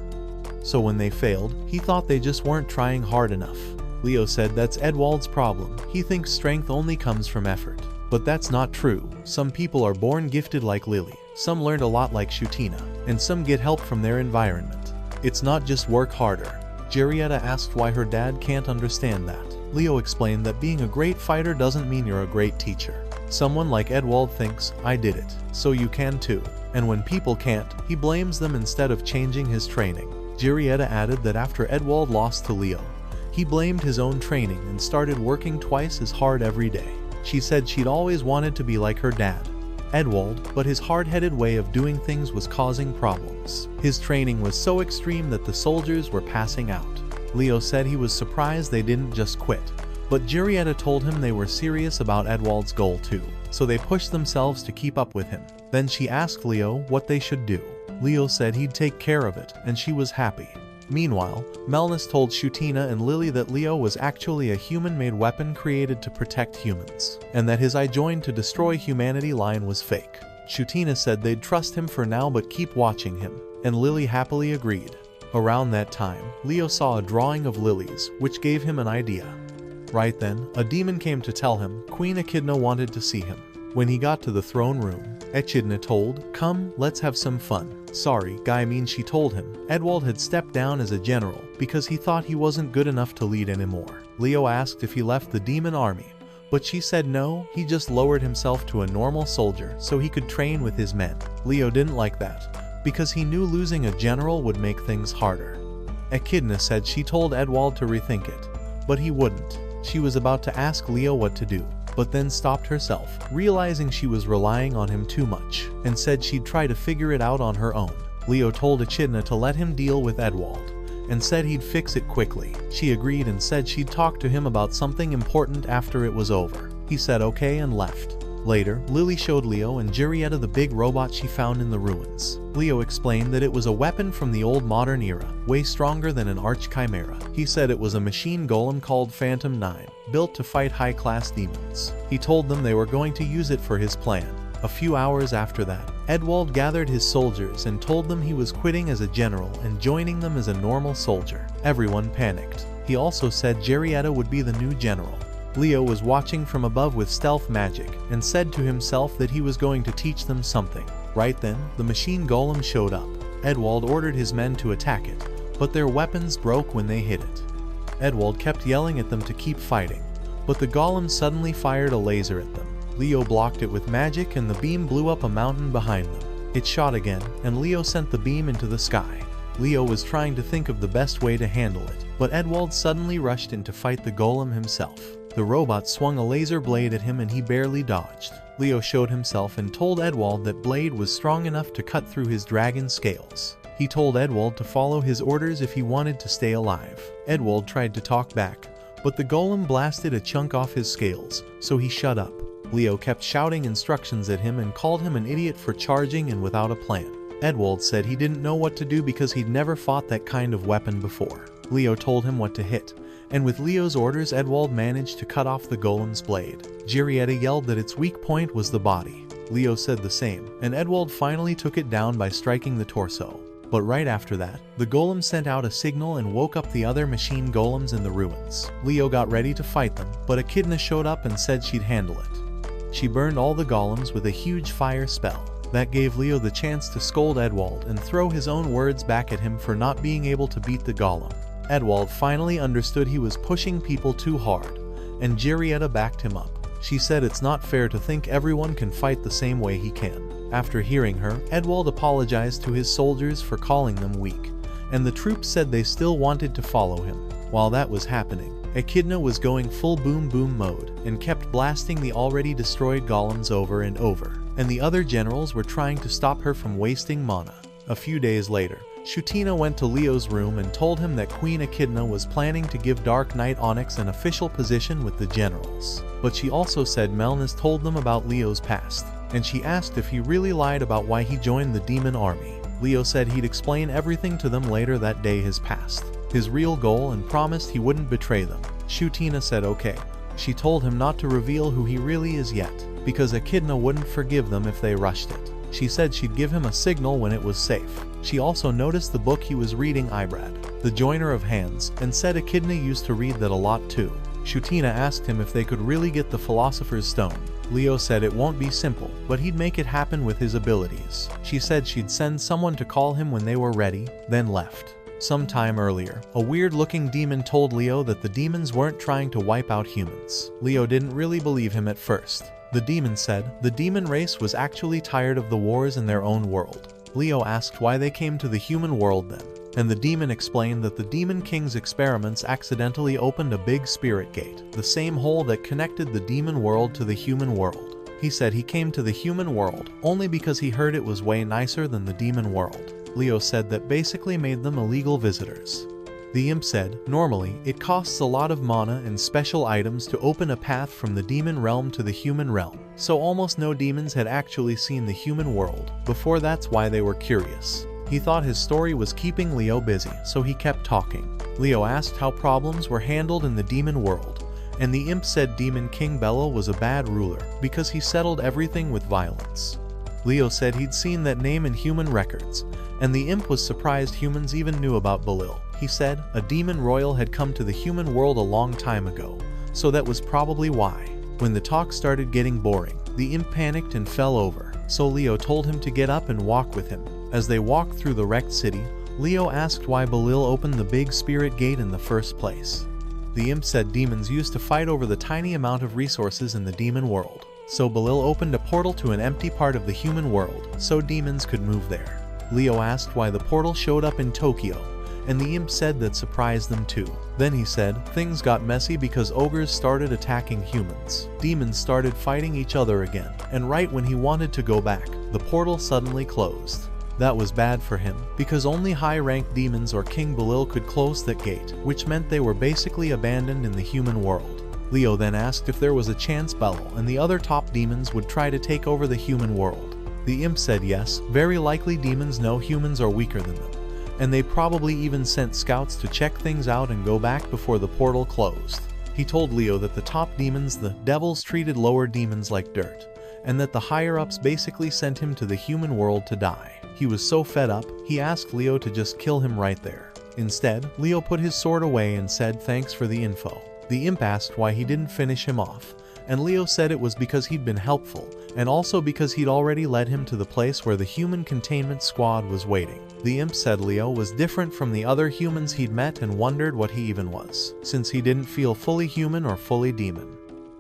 So when they failed, he thought they just weren't trying hard enough. Leo said that's Edwald's problem. He thinks strength only comes from effort. But that's not true. Some people are born gifted like Lily, some learned a lot like Shutina, and some get help from their environment. It's not just work harder. Julieta asked why her dad can't understand that. Leo explained that being a great fighter doesn't mean you're a great teacher. Someone like Edwald thinks, I did it, so you can too. And when people can't, he blames them instead of changing his training. Julieta added that after Edwald lost to Leo, he blamed his own training and started working twice as hard every day. She said she'd always wanted to be like her dad, Edwald, but his hard-headed way of doing things was causing problems. His training was so extreme that the soldiers were passing out. Leo said he was surprised they didn't just quit, but Julieta told him they were serious about Edwald's goal too, so they pushed themselves to keep up with him. Then she asked Leo what they should do. Leo said he'd take care of it, and she was happy. Meanwhile, Melnis told Shutina and Lily that Leo was actually a human-made weapon created to protect humans, and that his I joined to destroy humanity line was fake. Shutina said they'd trust him for now but keep watching him, and Lily happily agreed. Around that time, Leo saw a drawing of lilies, which gave him an idea. Right then, a demon came to tell him Queen Echidna wanted to see him. When he got to the throne room, Echidna told, come, let's have some fun. Sorry, guy mean she told him Edwald had stepped down as a general because he thought he wasn't good enough to lead anymore. Leo asked if he left the demon army, but she said no, he just lowered himself to a normal soldier so he could train with his men. Leo didn't like that, because he knew losing a general would make things harder. Echidna said she told Edwald to rethink it, but he wouldn't. She was about to ask Leo what to do, but then stopped herself, realizing she was relying on him too much, and said she'd try to figure it out on her own. Leo told Echidna to let him deal with Edwald, and said he'd fix it quickly. She agreed and said she'd talk to him about something important after it was over. He said okay and left. Later, Lily showed Leo and Julieta the big robot she found in the ruins. Leo explained that it was a weapon from the old modern era, way stronger than an arch-chimera. He said it was a machine golem called Phantom 9, built to fight high-class demons. He told them they were going to use it for his plan. A few hours after that, Edwald gathered his soldiers and told them he was quitting as a general and joining them as a normal soldier. Everyone panicked. He also said Julieta would be the new general. Leo was watching from above with stealth magic and said to himself that he was going to teach them something. Right then, the machine golem showed up. Edwald ordered his men to attack it, but their weapons broke when they hit it. Edwald kept yelling at them to keep fighting, but the golem suddenly fired a laser at them. Leo blocked it with magic and the beam blew up a mountain behind them. It shot again, and Leo sent the beam into the sky. Leo was trying to think of the best way to handle it, but Edwald suddenly rushed in to fight the golem himself. The robot swung a laser blade at him and he barely dodged. Leo showed himself and told Edwald that blade was strong enough to cut through his dragon scales. He told Edwald to follow his orders if he wanted to stay alive. Edwald tried to talk back, but the golem blasted a chunk off his scales, so he shut up. Leo kept shouting instructions at him and called him an idiot for charging and without a plan. Edwald said he didn't know what to do because he'd never fought that kind of weapon before. Leo told him what to hit, and with Leo's orders Edwald managed to cut off the golem's blade. Giulietta yelled that its weak point was the body. Leo said the same, and Edwald finally took it down by striking the torso. But right after that, the golem sent out a signal and woke up the other machine golems in the ruins. Leo got ready to fight them, but Akidna showed up and said she'd handle it. She burned all the golems with a huge fire spell. That gave Leo the chance to scold Edwald and throw his own words back at him for not being able to beat the golem. Edwald finally understood he was pushing people too hard, and Giulietta backed him up. She said it's not fair to think everyone can fight the same way he can. After hearing her, Edwald apologized to his soldiers for calling them weak, and the troops said they still wanted to follow him. While that was happening, Echidna was going full boom boom mode and kept blasting the already destroyed golems over and over, and the other generals were trying to stop her from wasting mana. A few days later, Shutina went to Leo's room and told him that Queen Echidna was planning to give Dark Knight Onyx an official position with the generals. But she also said Melnis told them about Leo's past, and she asked if he really lied about why he joined the demon army. Leo said he'd explain everything to them later that day, his past, his real goal, and promised he wouldn't betray them. Shutina said okay. She told him not to reveal who he really is yet, because Echidna wouldn't forgive them if they rushed it. She said she'd give him a signal when it was safe. She also noticed the book he was reading, Ibrad, the Joiner of Hands, and said Echidna used to read that a lot too. Shutina asked him if they could really get the Philosopher's Stone. Leo said it won't be simple, but he'd make it happen with his abilities. She said she'd send someone to call him when they were ready, then left. Sometime earlier, a weird-looking demon told Leo that the demons weren't trying to wipe out humans. Leo didn't really believe him at first. The demon said the demon race was actually tired of the wars in their own world. Leo asked why they came to the human world then, and the demon explained that the Demon King's experiments accidentally opened a big spirit gate, the same hole that connected the demon world to the human world. He said he came to the human world only because he heard it was way nicer than the demon world. Leo said that basically made them illegal visitors. The imp said, normally, it costs a lot of mana and special items to open a path from the demon realm to the human realm, so almost no demons had actually seen the human world before. That's why they were curious. He thought his story was keeping Leo busy, so he kept talking. Leo asked how problems were handled in the demon world, and the imp said Demon King Bello was a bad ruler because he settled everything with violence. Leo said he'd seen that name in human records, and the imp was surprised humans even knew about Belil. He said a demon royal had come to the human world a long time ago, so that was probably why. When the talk started getting boring, the imp panicked and fell over, so Leo told him to get up and walk with him. As they walked through the wrecked city, Leo asked why Belil opened the big spirit gate in the first place. The imp said demons used to fight over the tiny amount of resources in the demon world, so Belil opened a portal to an empty part of the human world so demons could move there. Leo asked why the portal showed up in Tokyo, and the imp said that surprised them too. Then he said things got messy because ogres started attacking humans. Demons started fighting each other again, and right when he wanted to go back, the portal suddenly closed. That was bad for him, because only high-ranked demons or King Belil could close that gate, which meant they were basically abandoned in the human world. Leo then asked if there was a chance Belil and the other top demons would try to take over the human world. The imp said yes, very likely demons know humans are weaker than them, and they probably even sent scouts to check things out and go back before the portal closed. He told Leo that the top demons, the devils, treated lower demons like dirt, and that the higher-ups basically sent him to the human world to die. He was so fed up, he asked Leo to just kill him right there. Instead, Leo put his sword away and said thanks for the info. The imp asked why he didn't finish him off, and Leo said it was because he'd been helpful, and also because he'd already led him to the place where the human containment squad was waiting. The imp said Leo was different from the other humans he'd met and wondered what he even was, since he didn't feel fully human or fully demon.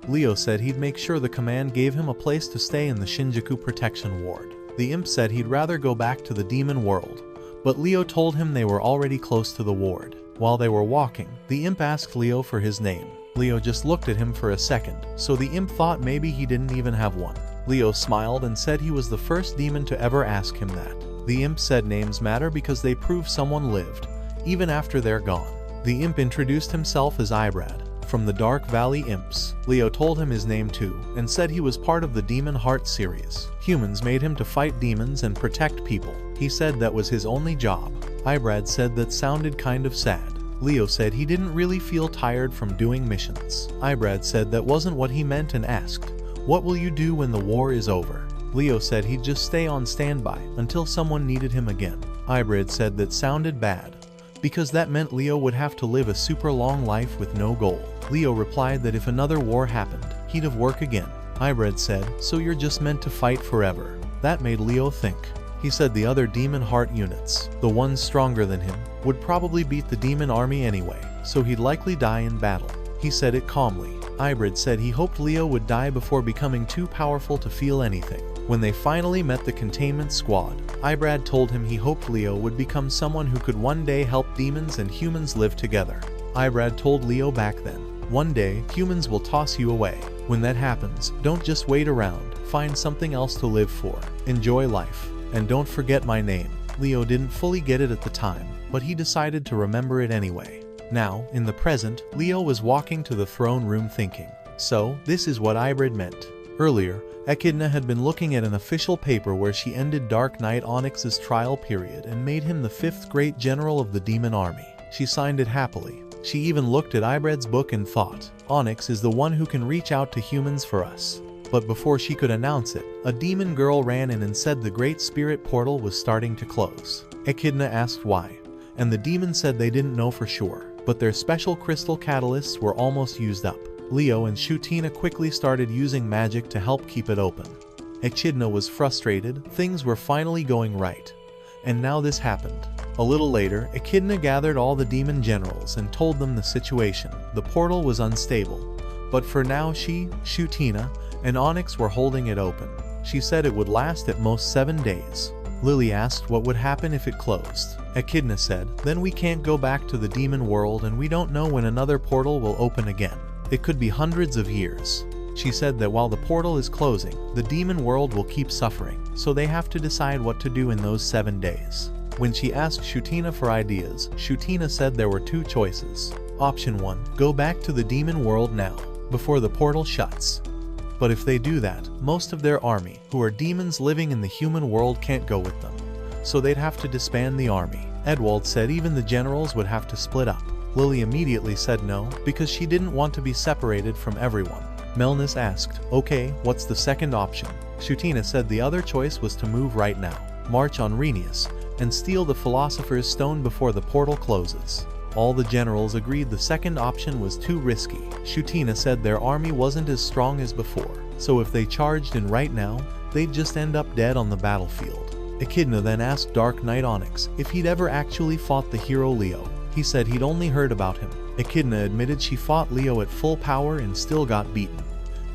Leo said he'd make sure the command gave him a place to stay in the Shinjuku Protection Ward. The imp said he'd rather go back to the demon world, but Leo told him they were already close to the ward. While they were walking, the imp asked Leo for his name. Leo just looked at him for a second, so the imp thought maybe he didn't even have one. Leo smiled and said he was the first demon to ever ask him that. The imp said names matter because they prove someone lived, even after they're gone. The imp introduced himself as Ibrad, from the Dark Valley Imps. Leo told him his name too, and said he was part of the Demon Heart series. Humans made him to fight demons and protect people. He said that was his only job. Ibrad said that sounded kind of sad. Leo said he didn't really feel tired from doing missions. Ibrad said that wasn't what he meant and asked, "What will you do when the war is over?" Leo said he'd just stay on standby until someone needed him again. Ibrad said that sounded bad, because that meant Leo would have to live a super long life with no goal. Leo replied that if another war happened, he'd have work again. Ibrad said, "So you're just meant to fight forever." That made Leo think. He said the other Demon Heart units, the ones stronger than him, would probably beat the demon army anyway, so he'd likely die in battle. He said it calmly. Ibrad said he hoped Leo would die before becoming too powerful to feel anything. When they finally met the containment squad, Ibrad told him he hoped Leo would become someone who could one day help demons and humans live together. Ibrad told Leo back then, "One day, humans will toss you away. When that happens, don't just wait around, find something else to live for. Enjoy life. And don't forget my name." Leo didn't fully get it at the time, but he decided to remember it anyway. Now, in the present, Leo was walking to the throne room thinking, so, this is what Ibrad meant. Earlier, Akidna had been looking at an official paper where she ended Dark Knight Onyx's trial period and made him the 5th great general of the demon army. She signed it happily. She even looked at Ibrad's book and thought, Onyx is the one who can reach out to humans for us. But before she could announce it, a demon girl ran in and said the Great Spirit portal was starting to close. Akidna asked why, and the demon said they didn't know for sure, but their special crystal catalysts were almost used up. Leo and Shutina quickly started using magic to help keep it open. Echidna was frustrated, things were finally going right. And now this happened. A little later, Echidna gathered all the demon generals and told them the situation. The portal was unstable, but for now she, Shutina, and Onyx were holding it open. She said it would last at most 7 days. Lily asked what would happen if it closed. Echidna said, "Then we can't go back to the demon world and we don't know when another portal will open again. It could be hundreds of years." She said that while the portal is closing, the demon world will keep suffering, so they have to decide what to do in those 7 days. When she asked Shutina for ideas, Shutina said there were 2 choices. Option 1, go back to the demon world now, before the portal shuts. But if they do that, most of their army, who are demons living in the human world, can't go with them. So they'd have to disband the army. Edwald said even the generals would have to split up. Lily immediately said no, because she didn't want to be separated from everyone. Melnis asked, "Okay, what's the second option?" Shutina said the other choice was to move right now, march on Renius, and steal the Philosopher's Stone before the portal closes. All the generals agreed the second option was too risky. Shutina said their army wasn't as strong as before, so if they charged in right now, they'd just end up dead on the battlefield. Echidna then asked Dark Knight Onyx if he'd ever actually fought the hero Leo. He said he'd only heard about him. Echidna admitted she fought Leo at full power and still got beaten,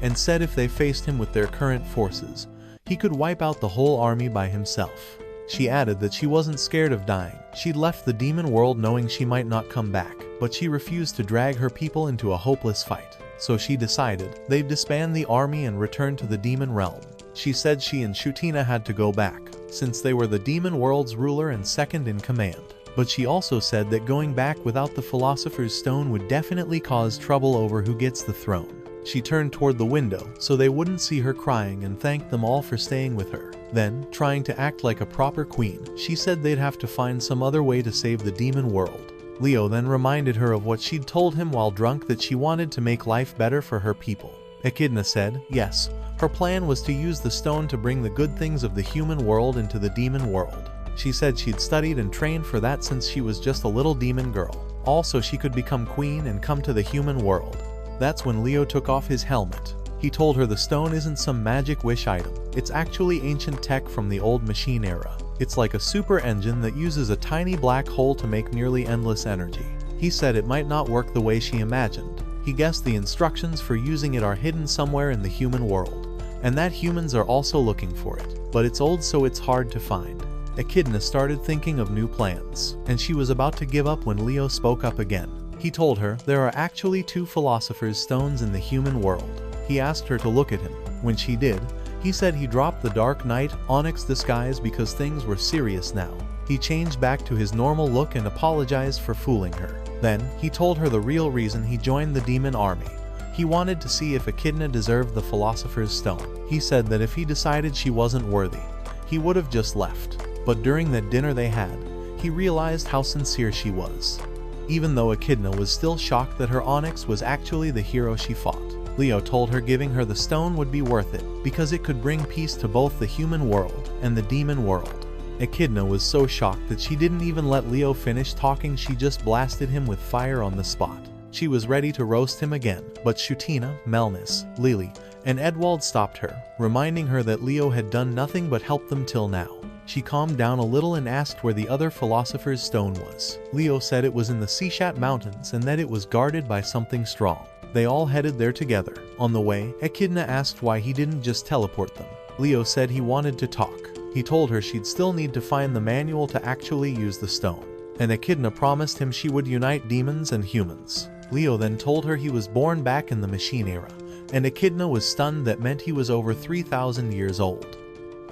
and said if they faced him with their current forces, he could wipe out the whole army by himself. She added that she wasn't scared of dying. She'd left the demon world knowing she might not come back, but she refused to drag her people into a hopeless fight. So she decided they'd disband the army and return to the demon realm. She said she and Shutina had to go back, since they were the demon world's ruler and second in command. But she also said that going back without the Philosopher's Stone would definitely cause trouble over who gets the throne. She turned toward the window so they wouldn't see her crying and thanked them all for staying with her. Then, trying to act like a proper queen, she said they'd have to find some other way to save the demon world. Leo then reminded her of what she'd told him while drunk, that she wanted to make life better for her people. Echidna said, yes, her plan was to use the stone to bring the good things of the human world into the demon world. She said she'd studied and trained for that since she was just a little demon girl. Also, she could become queen and come to the human world. That's when Leo took off his helmet. He told her the stone isn't some magic wish item. It's actually ancient tech from the old machine era. It's like a super engine that uses a tiny black hole to make nearly endless energy. He said it might not work the way she imagined. He guessed the instructions for using it are hidden somewhere in the human world, and that humans are also looking for it. But it's old, so it's hard to find. Echidna started thinking of new plans, and she was about to give up when Leo spoke up again. He told her there are actually 2 Philosopher's Stones in the human world. He asked her to look at him. When she did, he He said he dropped the Dark Knight Onyx disguise because things were serious now. He changed back to his normal look and apologized for fooling her. Then, he told her the real reason he joined the demon army. He wanted to see if Akidna deserved the Philosopher's Stone. He said that if he decided she wasn't worthy, he would have just left. But during that dinner they had, he realized how sincere she was. Even though Echidna was still shocked that her Onyx was actually the hero she fought, Leo told her giving her the stone would be worth it because it could bring peace to both the human world and the demon world. Echidna was so shocked that she didn't even let Leo finish talking. She just blasted him with fire on the spot. She was ready to roast him again, but Shutina, Melnis, Lily, and Edwald stopped her, reminding her that Leo had done nothing but help them till now. She calmed down a little and asked where the other Philosopher's Stone was. Leo said it was in the Seashat Mountains and that it was guarded by something strong. They all headed there together. On the way, Echidna asked why he didn't just teleport them. Leo said he wanted to talk. He told her she'd still need to find the manual to actually use the stone. And Echidna promised him she would unite demons and humans. Leo then told her he was born back in the machine era, and Echidna was stunned. That meant he was over 3,000 years old.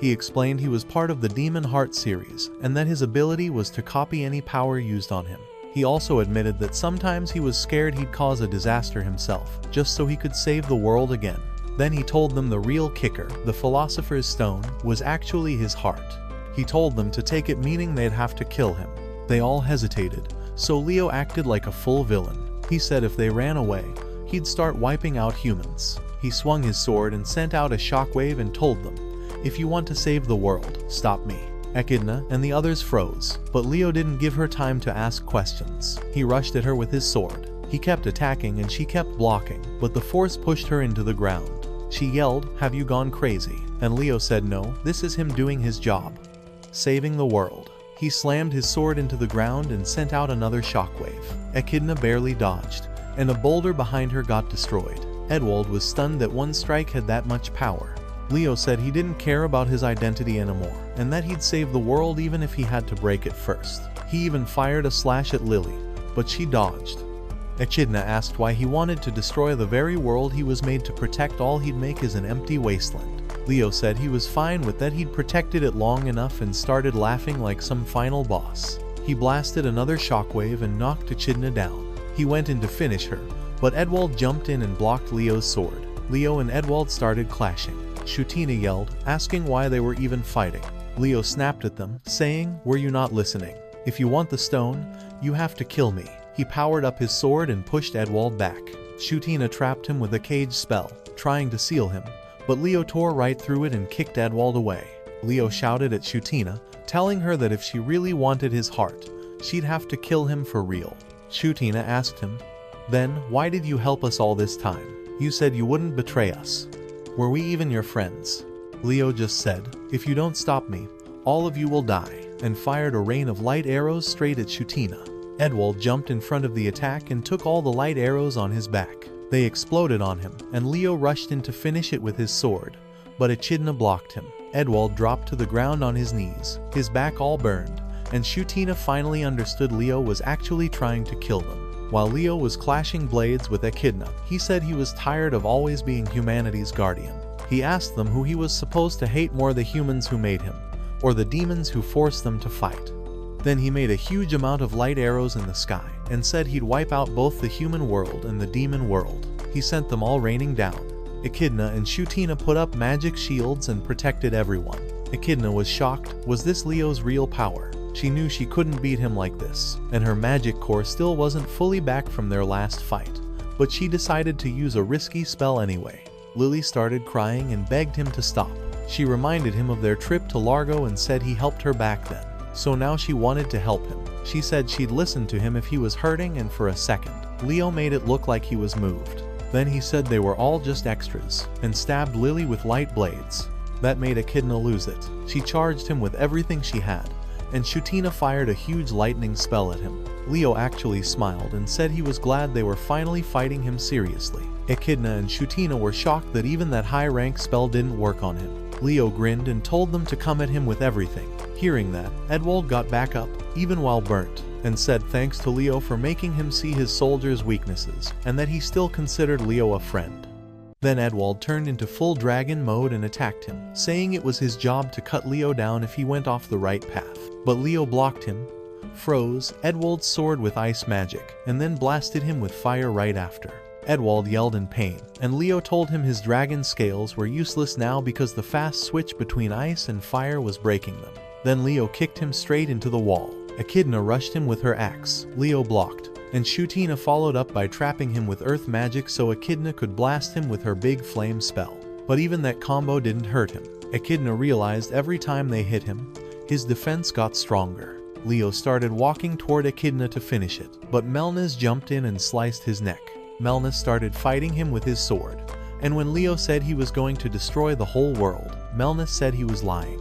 He explained he was part of the Demon Heart series, and that his ability was to copy any power used on him. He also admitted that sometimes he was scared he'd cause a disaster himself, just so he could save the world again. Then he told them the real kicker, the Philosopher's Stone, was actually his heart. He told them to take it, meaning they'd have to kill him. They all hesitated, so Leo acted like a full villain. He said if they ran away, he'd start wiping out humans. He swung his sword and sent out a shockwave and told them, "If you want to save the world, stop me." Echidna and the others froze, but Leo didn't give her time to ask questions. He rushed at her with his sword. He kept attacking and she kept blocking, but the force pushed her into the ground. She yelled, "Have you gone crazy?" And Leo said no, this is him doing his job. Saving the world. He slammed his sword into the ground and sent out another shockwave. Echidna barely dodged, and a boulder behind her got destroyed. Edwald was stunned that one strike had that much power. Leo said he didn't care about his identity anymore, and that he'd save the world even if he had to break it first. He even fired a slash at Lily, but she dodged. Echidna asked why he wanted to destroy the very world he was made to protect. All he'd make is an empty wasteland. Leo said he was fine with that, he'd protected it long enough, and started laughing like some final boss. He blasted another shockwave and knocked Echidna down. He went in to finish her, but Edwald jumped in and blocked Leo's sword. Leo and Edwald started clashing. Shutina yelled, asking why they were even fighting. Leo snapped at them, saying, "Were you not listening? If you want the stone, you have to kill me." He powered up his sword and pushed Edwald back. Shutina trapped him with a cage spell, trying to seal him, but Leo tore right through it and kicked Edwald away. Leo shouted at Shutina, telling her that if she really wanted his heart, she'd have to kill him for real. Shutina asked him, "Then, why did you help us all this time? You said you wouldn't betray us. Were we even your friends?" Leo just said, "If you don't stop me, all of you will die," and fired a rain of light arrows straight at Shutina. Edwald jumped in front of the attack and took all the light arrows on his back. They exploded on him, and Leo rushed in to finish it with his sword, but Echidna blocked him. Edwald dropped to the ground on his knees, his back all burned, and Shutina finally understood Leo was actually trying to kill them. While Leo was clashing blades with Echidna, he said he was tired of always being humanity's guardian. He asked them who he was supposed to hate more, the humans who made him, or the demons who forced them to fight. Then he made a huge amount of light arrows in the sky, and said he'd wipe out both the human world and the demon world. He sent them all raining down. Echidna and Shutina put up magic shields and protected everyone. Echidna was shocked. Was this Leo's real power? She knew she couldn't beat him like this, and her magic core still wasn't fully back from their last fight. But she decided to use a risky spell anyway. Lily started crying and begged him to stop. She reminded him of their trip to Largo and said he helped her back then. So now she wanted to help him. She said she'd listen to him if he was hurting, and for a second, Leo made it look like he was moved. Then he said they were all just extras, and stabbed Lily with light blades. That made Echidna lose it. She charged him with everything she had, and Shutina fired a huge lightning spell at him. Leo actually smiled and said he was glad they were finally fighting him seriously. Echidna and Shutina were shocked that even that high-rank spell didn't work on him. Leo grinned and told them to come at him with everything. Hearing that, Edwald got back up, even while burnt, and said thanks to Leo for making him see his soldiers' weaknesses, and that he still considered Leo a friend. Then Edwald turned into full dragon mode and attacked him, saying it was his job to cut Leo down if he went off the right path. But Leo blocked him, froze Edwald's sword with ice magic, and then blasted him with fire right after. Edwald yelled in pain, and Leo told him his dragon scales were useless now because the fast switch between ice and fire was breaking them. Then Leo kicked him straight into the wall. Akidna rushed him with her axe. Leo blocked, and Shutina followed up by trapping him with earth magic so Akidna could blast him with her big flame spell. But even that combo didn't hurt him. Akidna realized every time they hit him, his defense got stronger. Leo started walking toward Akidna to finish it, but Melnis jumped in and sliced his neck. Melnis started fighting him with his sword, and when Leo said he was going to destroy the whole world, Melnis said he was lying.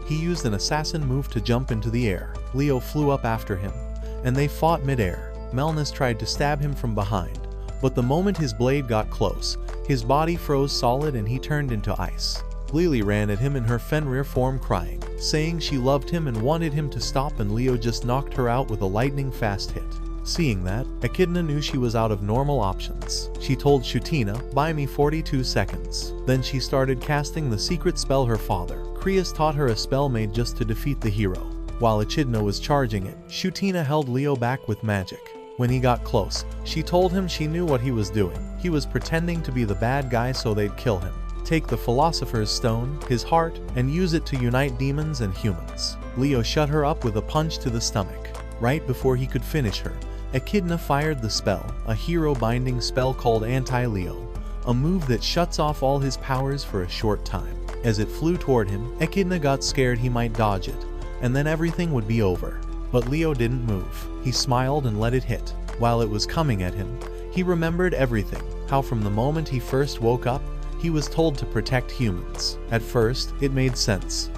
He used an assassin move to jump into the air. Leo flew up after him, and they fought mid-air. Melnis tried to stab him from behind, but the moment his blade got close, his body froze solid and he turned into ice. Lily ran at him in her Fenrir form crying, saying she loved him and wanted him to stop, and Leo just knocked her out with a lightning-fast hit. Seeing that, Akidna knew she was out of normal options. She told Shutina, "Buy me 42 seconds. Then she started casting the secret spell her father, Krias, taught her a spell made just to defeat the hero. While Echidna was charging it, Shutina held Leo back with magic. When he got close, she told him she knew what he was doing. He was pretending to be the bad guy so they'd kill him. Take the Philosopher's Stone, his heart, and use it to unite demons and humans." Leo shut her up with a punch to the stomach. Right before he could finish her, Akidna fired the spell, a hero-binding spell called Anti-Leo, a move that shuts off all his powers for a short time. As it flew toward him, Akidna got scared he might dodge it, and then everything would be over. But Leo didn't move. He smiled and let it hit. While it was coming at him, he remembered everything, how from the moment he first woke up, he was told to protect humans. At first, it made sense.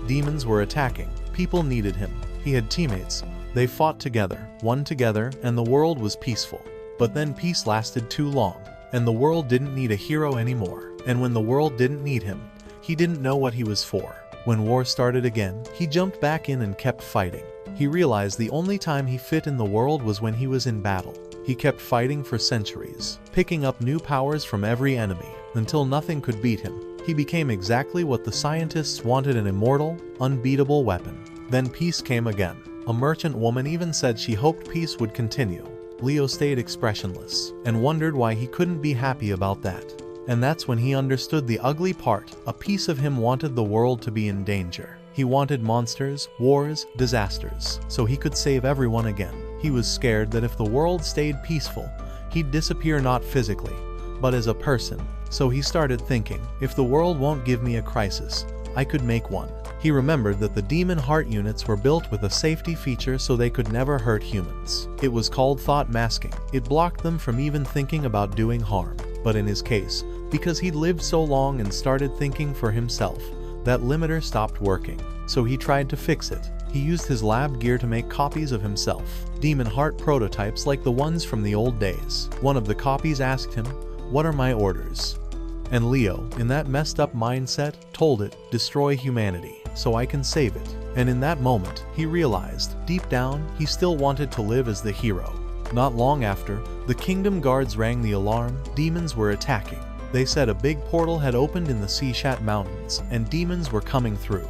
Demons were attacking. People needed him. He had teammates. They fought together, won together, and the world was peaceful. But then peace lasted too long, and the world didn't need a hero anymore. And when the world didn't need him, he didn't know what he was for. When war started again, he jumped back in and kept fighting. He realized the only time he fit in the world was when he was in battle. He kept fighting for centuries, picking up new powers from every enemy, until nothing could beat him. He became exactly what the scientists wanted: an immortal, unbeatable weapon. Then peace came again. A merchant woman even said she hoped peace would continue. Leo stayed expressionless, and wondered why he couldn't be happy about that. And that's when he understood the ugly part. A piece of him wanted the world to be in danger. He wanted monsters, wars, disasters, so he could save everyone again. He was scared that if the world stayed peaceful, he'd disappear, not physically, but as a person. So he started thinking, if the world won't give me a crisis, I could make one. He remembered that the demon heart units were built with a safety feature so they could never hurt humans. It was called thought masking. It blocked them from even thinking about doing harm. But in his case, because he'd lived so long and started thinking for himself, that limiter stopped working. So he tried to fix it. He used his lab gear to make copies of himself, demon heart prototypes like the ones from the old days. One of the copies asked him, "What are my orders?" And Leo, in that messed up mindset, told it, "Destroy humanity, so I can save it." And in that moment, he realized, deep down, he still wanted to live as the hero. Not long after, the kingdom guards rang the alarm. Demons were attacking. They said a big portal had opened in the Seashat Mountains, and demons were coming through.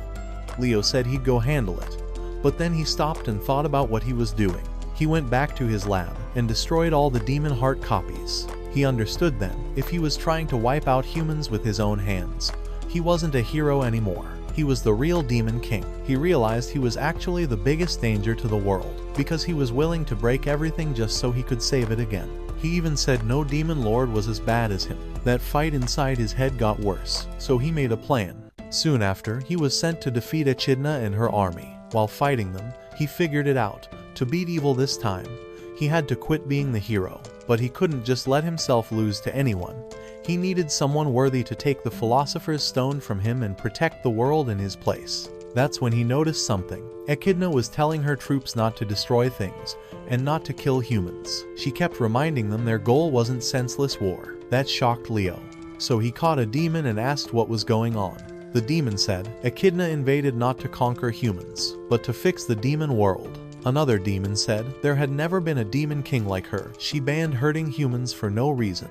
Leo said he'd go handle it. But then he stopped and thought about what he was doing. He went back to his lab, and destroyed all the demon heart copies. He understood then, if he was trying to wipe out humans with his own hands, he wasn't a hero anymore. He was the real Demon King. He realized he was actually the biggest danger to the world, because he was willing to break everything just so he could save it again. He even said no demon lord was as bad as him. That fight inside his head got worse, so he made a plan. Soon after, he was sent to defeat Echidna and her army. While fighting them, he figured it out. To beat evil this time, he had to quit being the hero. But he couldn't just let himself lose to anyone. He needed someone worthy to take the Philosopher's Stone from him and protect the world in his place. That's when he noticed something. Echidna was telling her troops not to destroy things, and not to kill humans. She kept reminding them their goal wasn't senseless war. That shocked Leo. So he caught a demon and asked what was going on. The demon said, Echidna invaded not to conquer humans, but to fix the demon world. Another demon said, there had never been a demon king like her. She banned hurting humans for no reason,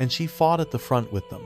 and she fought at the front with them.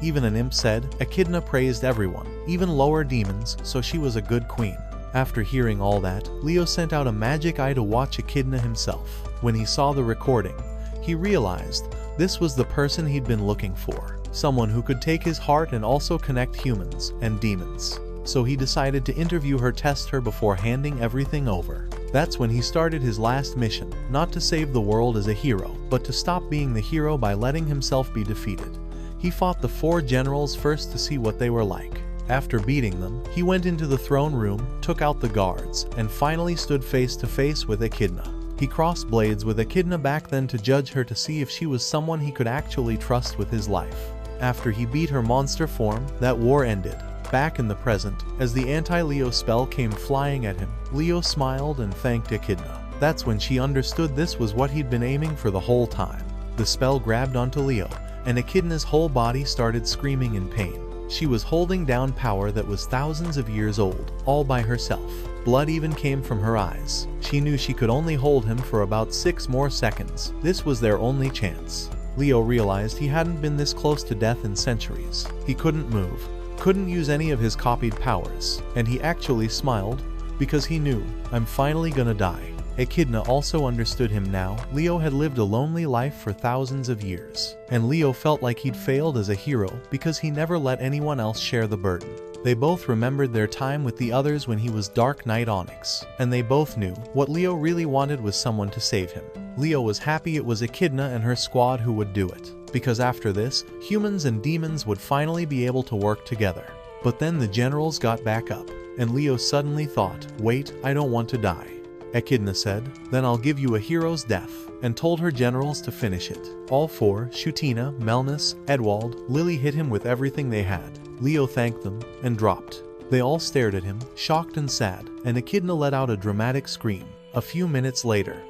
Even an imp said, Akidna praised everyone, even lower demons, so she was a good queen. After hearing all that, Leo sent out a magic eye to watch Akidna himself. When he saw the recording, he realized this was the person he'd been looking for. Someone who could take his heart and also connect humans and demons. So he decided to interview her, test her before handing everything over. That's when he started his last mission, not to save the world as a hero, but to stop being the hero by letting himself be defeated. He fought the 4 generals first to see what they were like. After beating them, he went into the throne room, took out the guards, and finally stood face to face with Echidna. He crossed blades with Echidna back then to judge her to see if she was someone he could actually trust with his life. After he beat her monster form, that war ended. Back in the present, as the anti-Leo spell came flying at him, Leo smiled and thanked Akidna. That's when she understood this was what he'd been aiming for the whole time. The spell grabbed onto Leo, and Echidna's whole body started screaming in pain. She was holding down power that was thousands of years old, all by herself. Blood even came from her eyes. She knew she could only hold him for about 6 more seconds. This was their only chance. Leo realized he hadn't been this close to death in centuries. He couldn't move, couldn't use any of his copied powers, and he actually smiled, because he knew, I'm finally gonna die. Echidna also understood him now. Leo had lived a lonely life for thousands of years, and Leo felt like he'd failed as a hero because he never let anyone else share the burden. They both remembered their time with the others when he was Dark Knight Onyx, and they both knew what Leo really wanted was someone to save him. Leo was happy it was Echidna and her squad who would do it, because after this, humans and demons would finally be able to work together. But then the generals got back up, and Leo suddenly thought, wait, I don't want to die. Echidna said, then I'll give you a hero's death, and told her generals to finish it. All 4, Shutina, Melnis, Edwald, Lily hit him with everything they had. Leo thanked them, and dropped. They all stared at him, shocked and sad, and Echidna let out a dramatic scream. A few minutes later,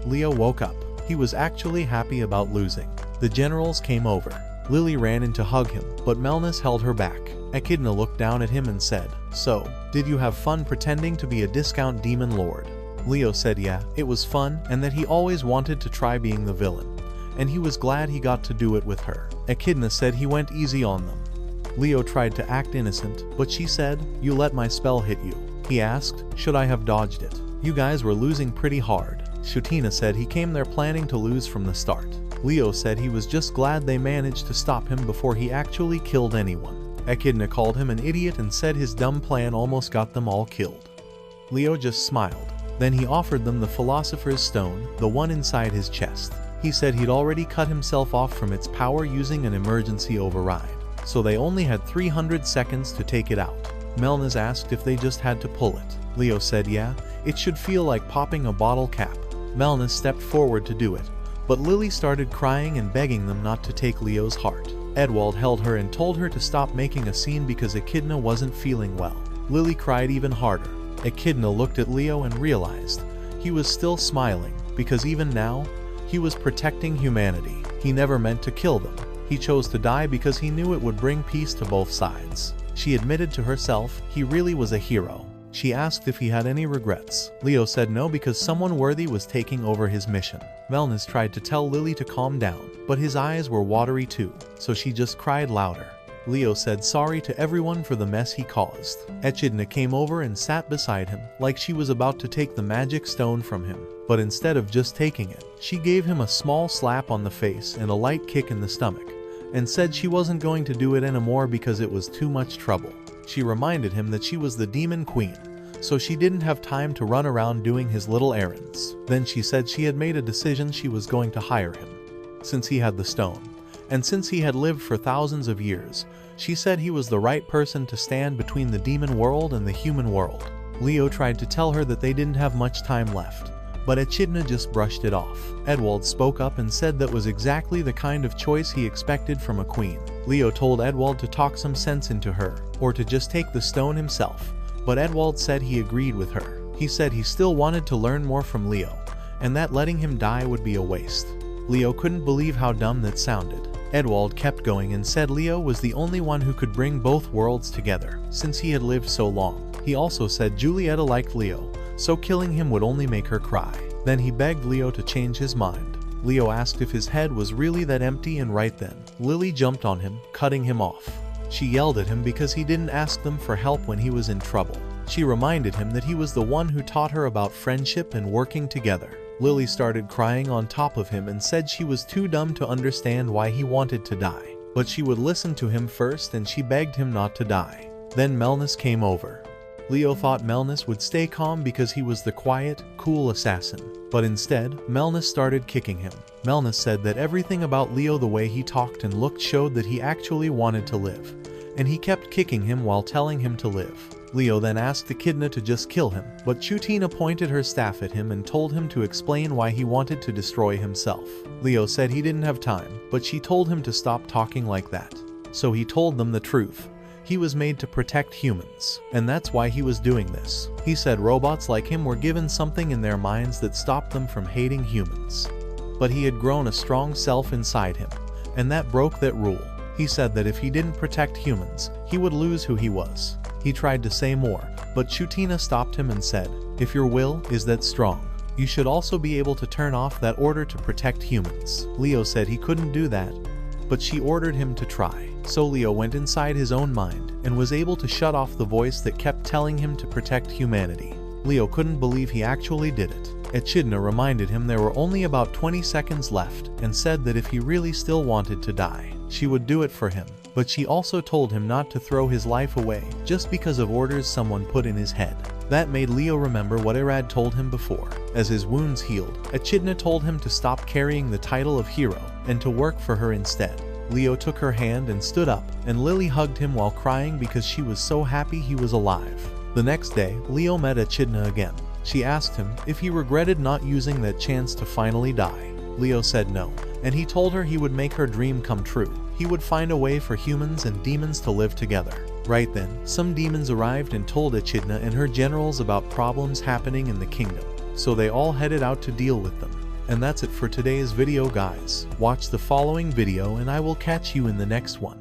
Leo woke up. He was actually happy about losing. The generals came over. Lily ran in to hug him, but Melnis held her back. Echidna looked down at him and said, so, did you have fun pretending to be a discount demon lord? Leo said yeah, it was fun, and that he always wanted to try being the villain. And he was glad he got to do it with her. Echidna said he went easy on them. Leo tried to act innocent, but she said, you let my spell hit you. He asked, should I have dodged it? You guys were losing pretty hard. Shutina said he came there planning to lose from the start. Leo said he was just glad they managed to stop him before he actually killed anyone. Echidna called him an idiot and said his dumb plan almost got them all killed. Leo just smiled. Then he offered them the Philosopher's Stone, the one inside his chest. He said he'd already cut himself off from its power using an emergency override, so they only had 300 seconds to take it out. Melnis asked if they just had to pull it. Leo said yeah, it should feel like popping a bottle cap. Melnis stepped forward to do it, but Lily started crying and begging them not to take Leo's heart. Edwald held her and told her to stop making a scene because Akidna wasn't feeling well. Lily cried even harder. Akidna looked at Leo and realized he was still smiling, because even now, he was protecting humanity. He never meant to kill them. He chose to die because he knew it would bring peace to both sides. She admitted to herself he really was a hero. She asked if he had any regrets. Leo said no because someone worthy was taking over his mission. Melnis tried to tell Lily to calm down, but his eyes were watery too, so she just cried louder. Leo said sorry to everyone for the mess he caused. Echidna came over and sat beside him, like she was about to take the magic stone from him. But instead of just taking it, she gave him a small slap on the face and a light kick in the stomach, and said she wasn't going to do it anymore because it was too much trouble. She reminded him that she was the Demon Queen, so she didn't have time to run around doing his little errands. Then she said she had made a decision she was going to hire him, since he had the stone. And since he had lived for thousands of years, she said he was the right person to stand between the demon world and the human world. Leo tried to tell her that they didn't have much time left, but Echidna just brushed it off. Edwald spoke up and said that was exactly the kind of choice he expected from a queen. Leo told Edwald to talk some sense into her, or to just take the stone himself, but Edwald said he agreed with her. He said he still wanted to learn more from Leo, and that letting him die would be a waste. Leo couldn't believe how dumb that sounded. Edwald kept going and said Leo was the only one who could bring both worlds together, since he had lived so long. He also said Julieta liked Leo, so killing him would only make her cry. Then he begged Leo to change his mind. Leo asked if his head was really that empty, and right then, Lily jumped on him, cutting him off. She yelled at him because he didn't ask them for help when he was in trouble. She reminded him that he was the one who taught her about friendship and working together. Lily started crying on top of him and said she was too dumb to understand why he wanted to die. But she would listen to him first, and she begged him not to die. Then Melnis came over. Leo thought Melnis would stay calm because he was the quiet, cool assassin. But instead, Melnis started kicking him. Melnis said that everything about Leo, the way he talked and looked, showed that he actually wanted to live. And he kept kicking him while telling him to live. Leo then asked Akidna to just kill him, but Chutina pointed her staff at him and told him to explain why he wanted to destroy himself. Leo said he didn't have time, but she told him to stop talking like that. So he told them the truth. He was made to protect humans, and that's why he was doing this. He said robots like him were given something in their minds that stopped them from hating humans. But he had grown a strong self inside him, and that broke that rule. He said that if he didn't protect humans, he would lose who he was. He tried to say more, but Chutina stopped him and said, "If your will is that strong, you should also be able to turn off that order to protect humans." Leo said he couldn't do that, but she ordered him to try. So Leo went inside his own mind and was able to shut off the voice that kept telling him to protect humanity. Leo couldn't believe he actually did it. Echidna reminded him there were only about 20 seconds left and said that if he really still wanted to die, she would do it for him. But she also told him not to throw his life away just because of orders someone put in his head. That made Leo remember what Irad told him before. As his wounds healed, Echidna told him to stop carrying the title of hero and to work for her instead. Leo took her hand and stood up, and Lily hugged him while crying because she was so happy he was alive. The next day, Leo met Echidna again. She asked him if he regretted not using that chance to finally die. Leo said no, and he told her he would make her dream come true. He would find a way for humans and demons to live together. Right then, some demons arrived and told Echidna and her generals about problems happening in the kingdom, so they all headed out to deal with them. And that's it for today's video, guys. Watch the following video and I will catch you in the next one.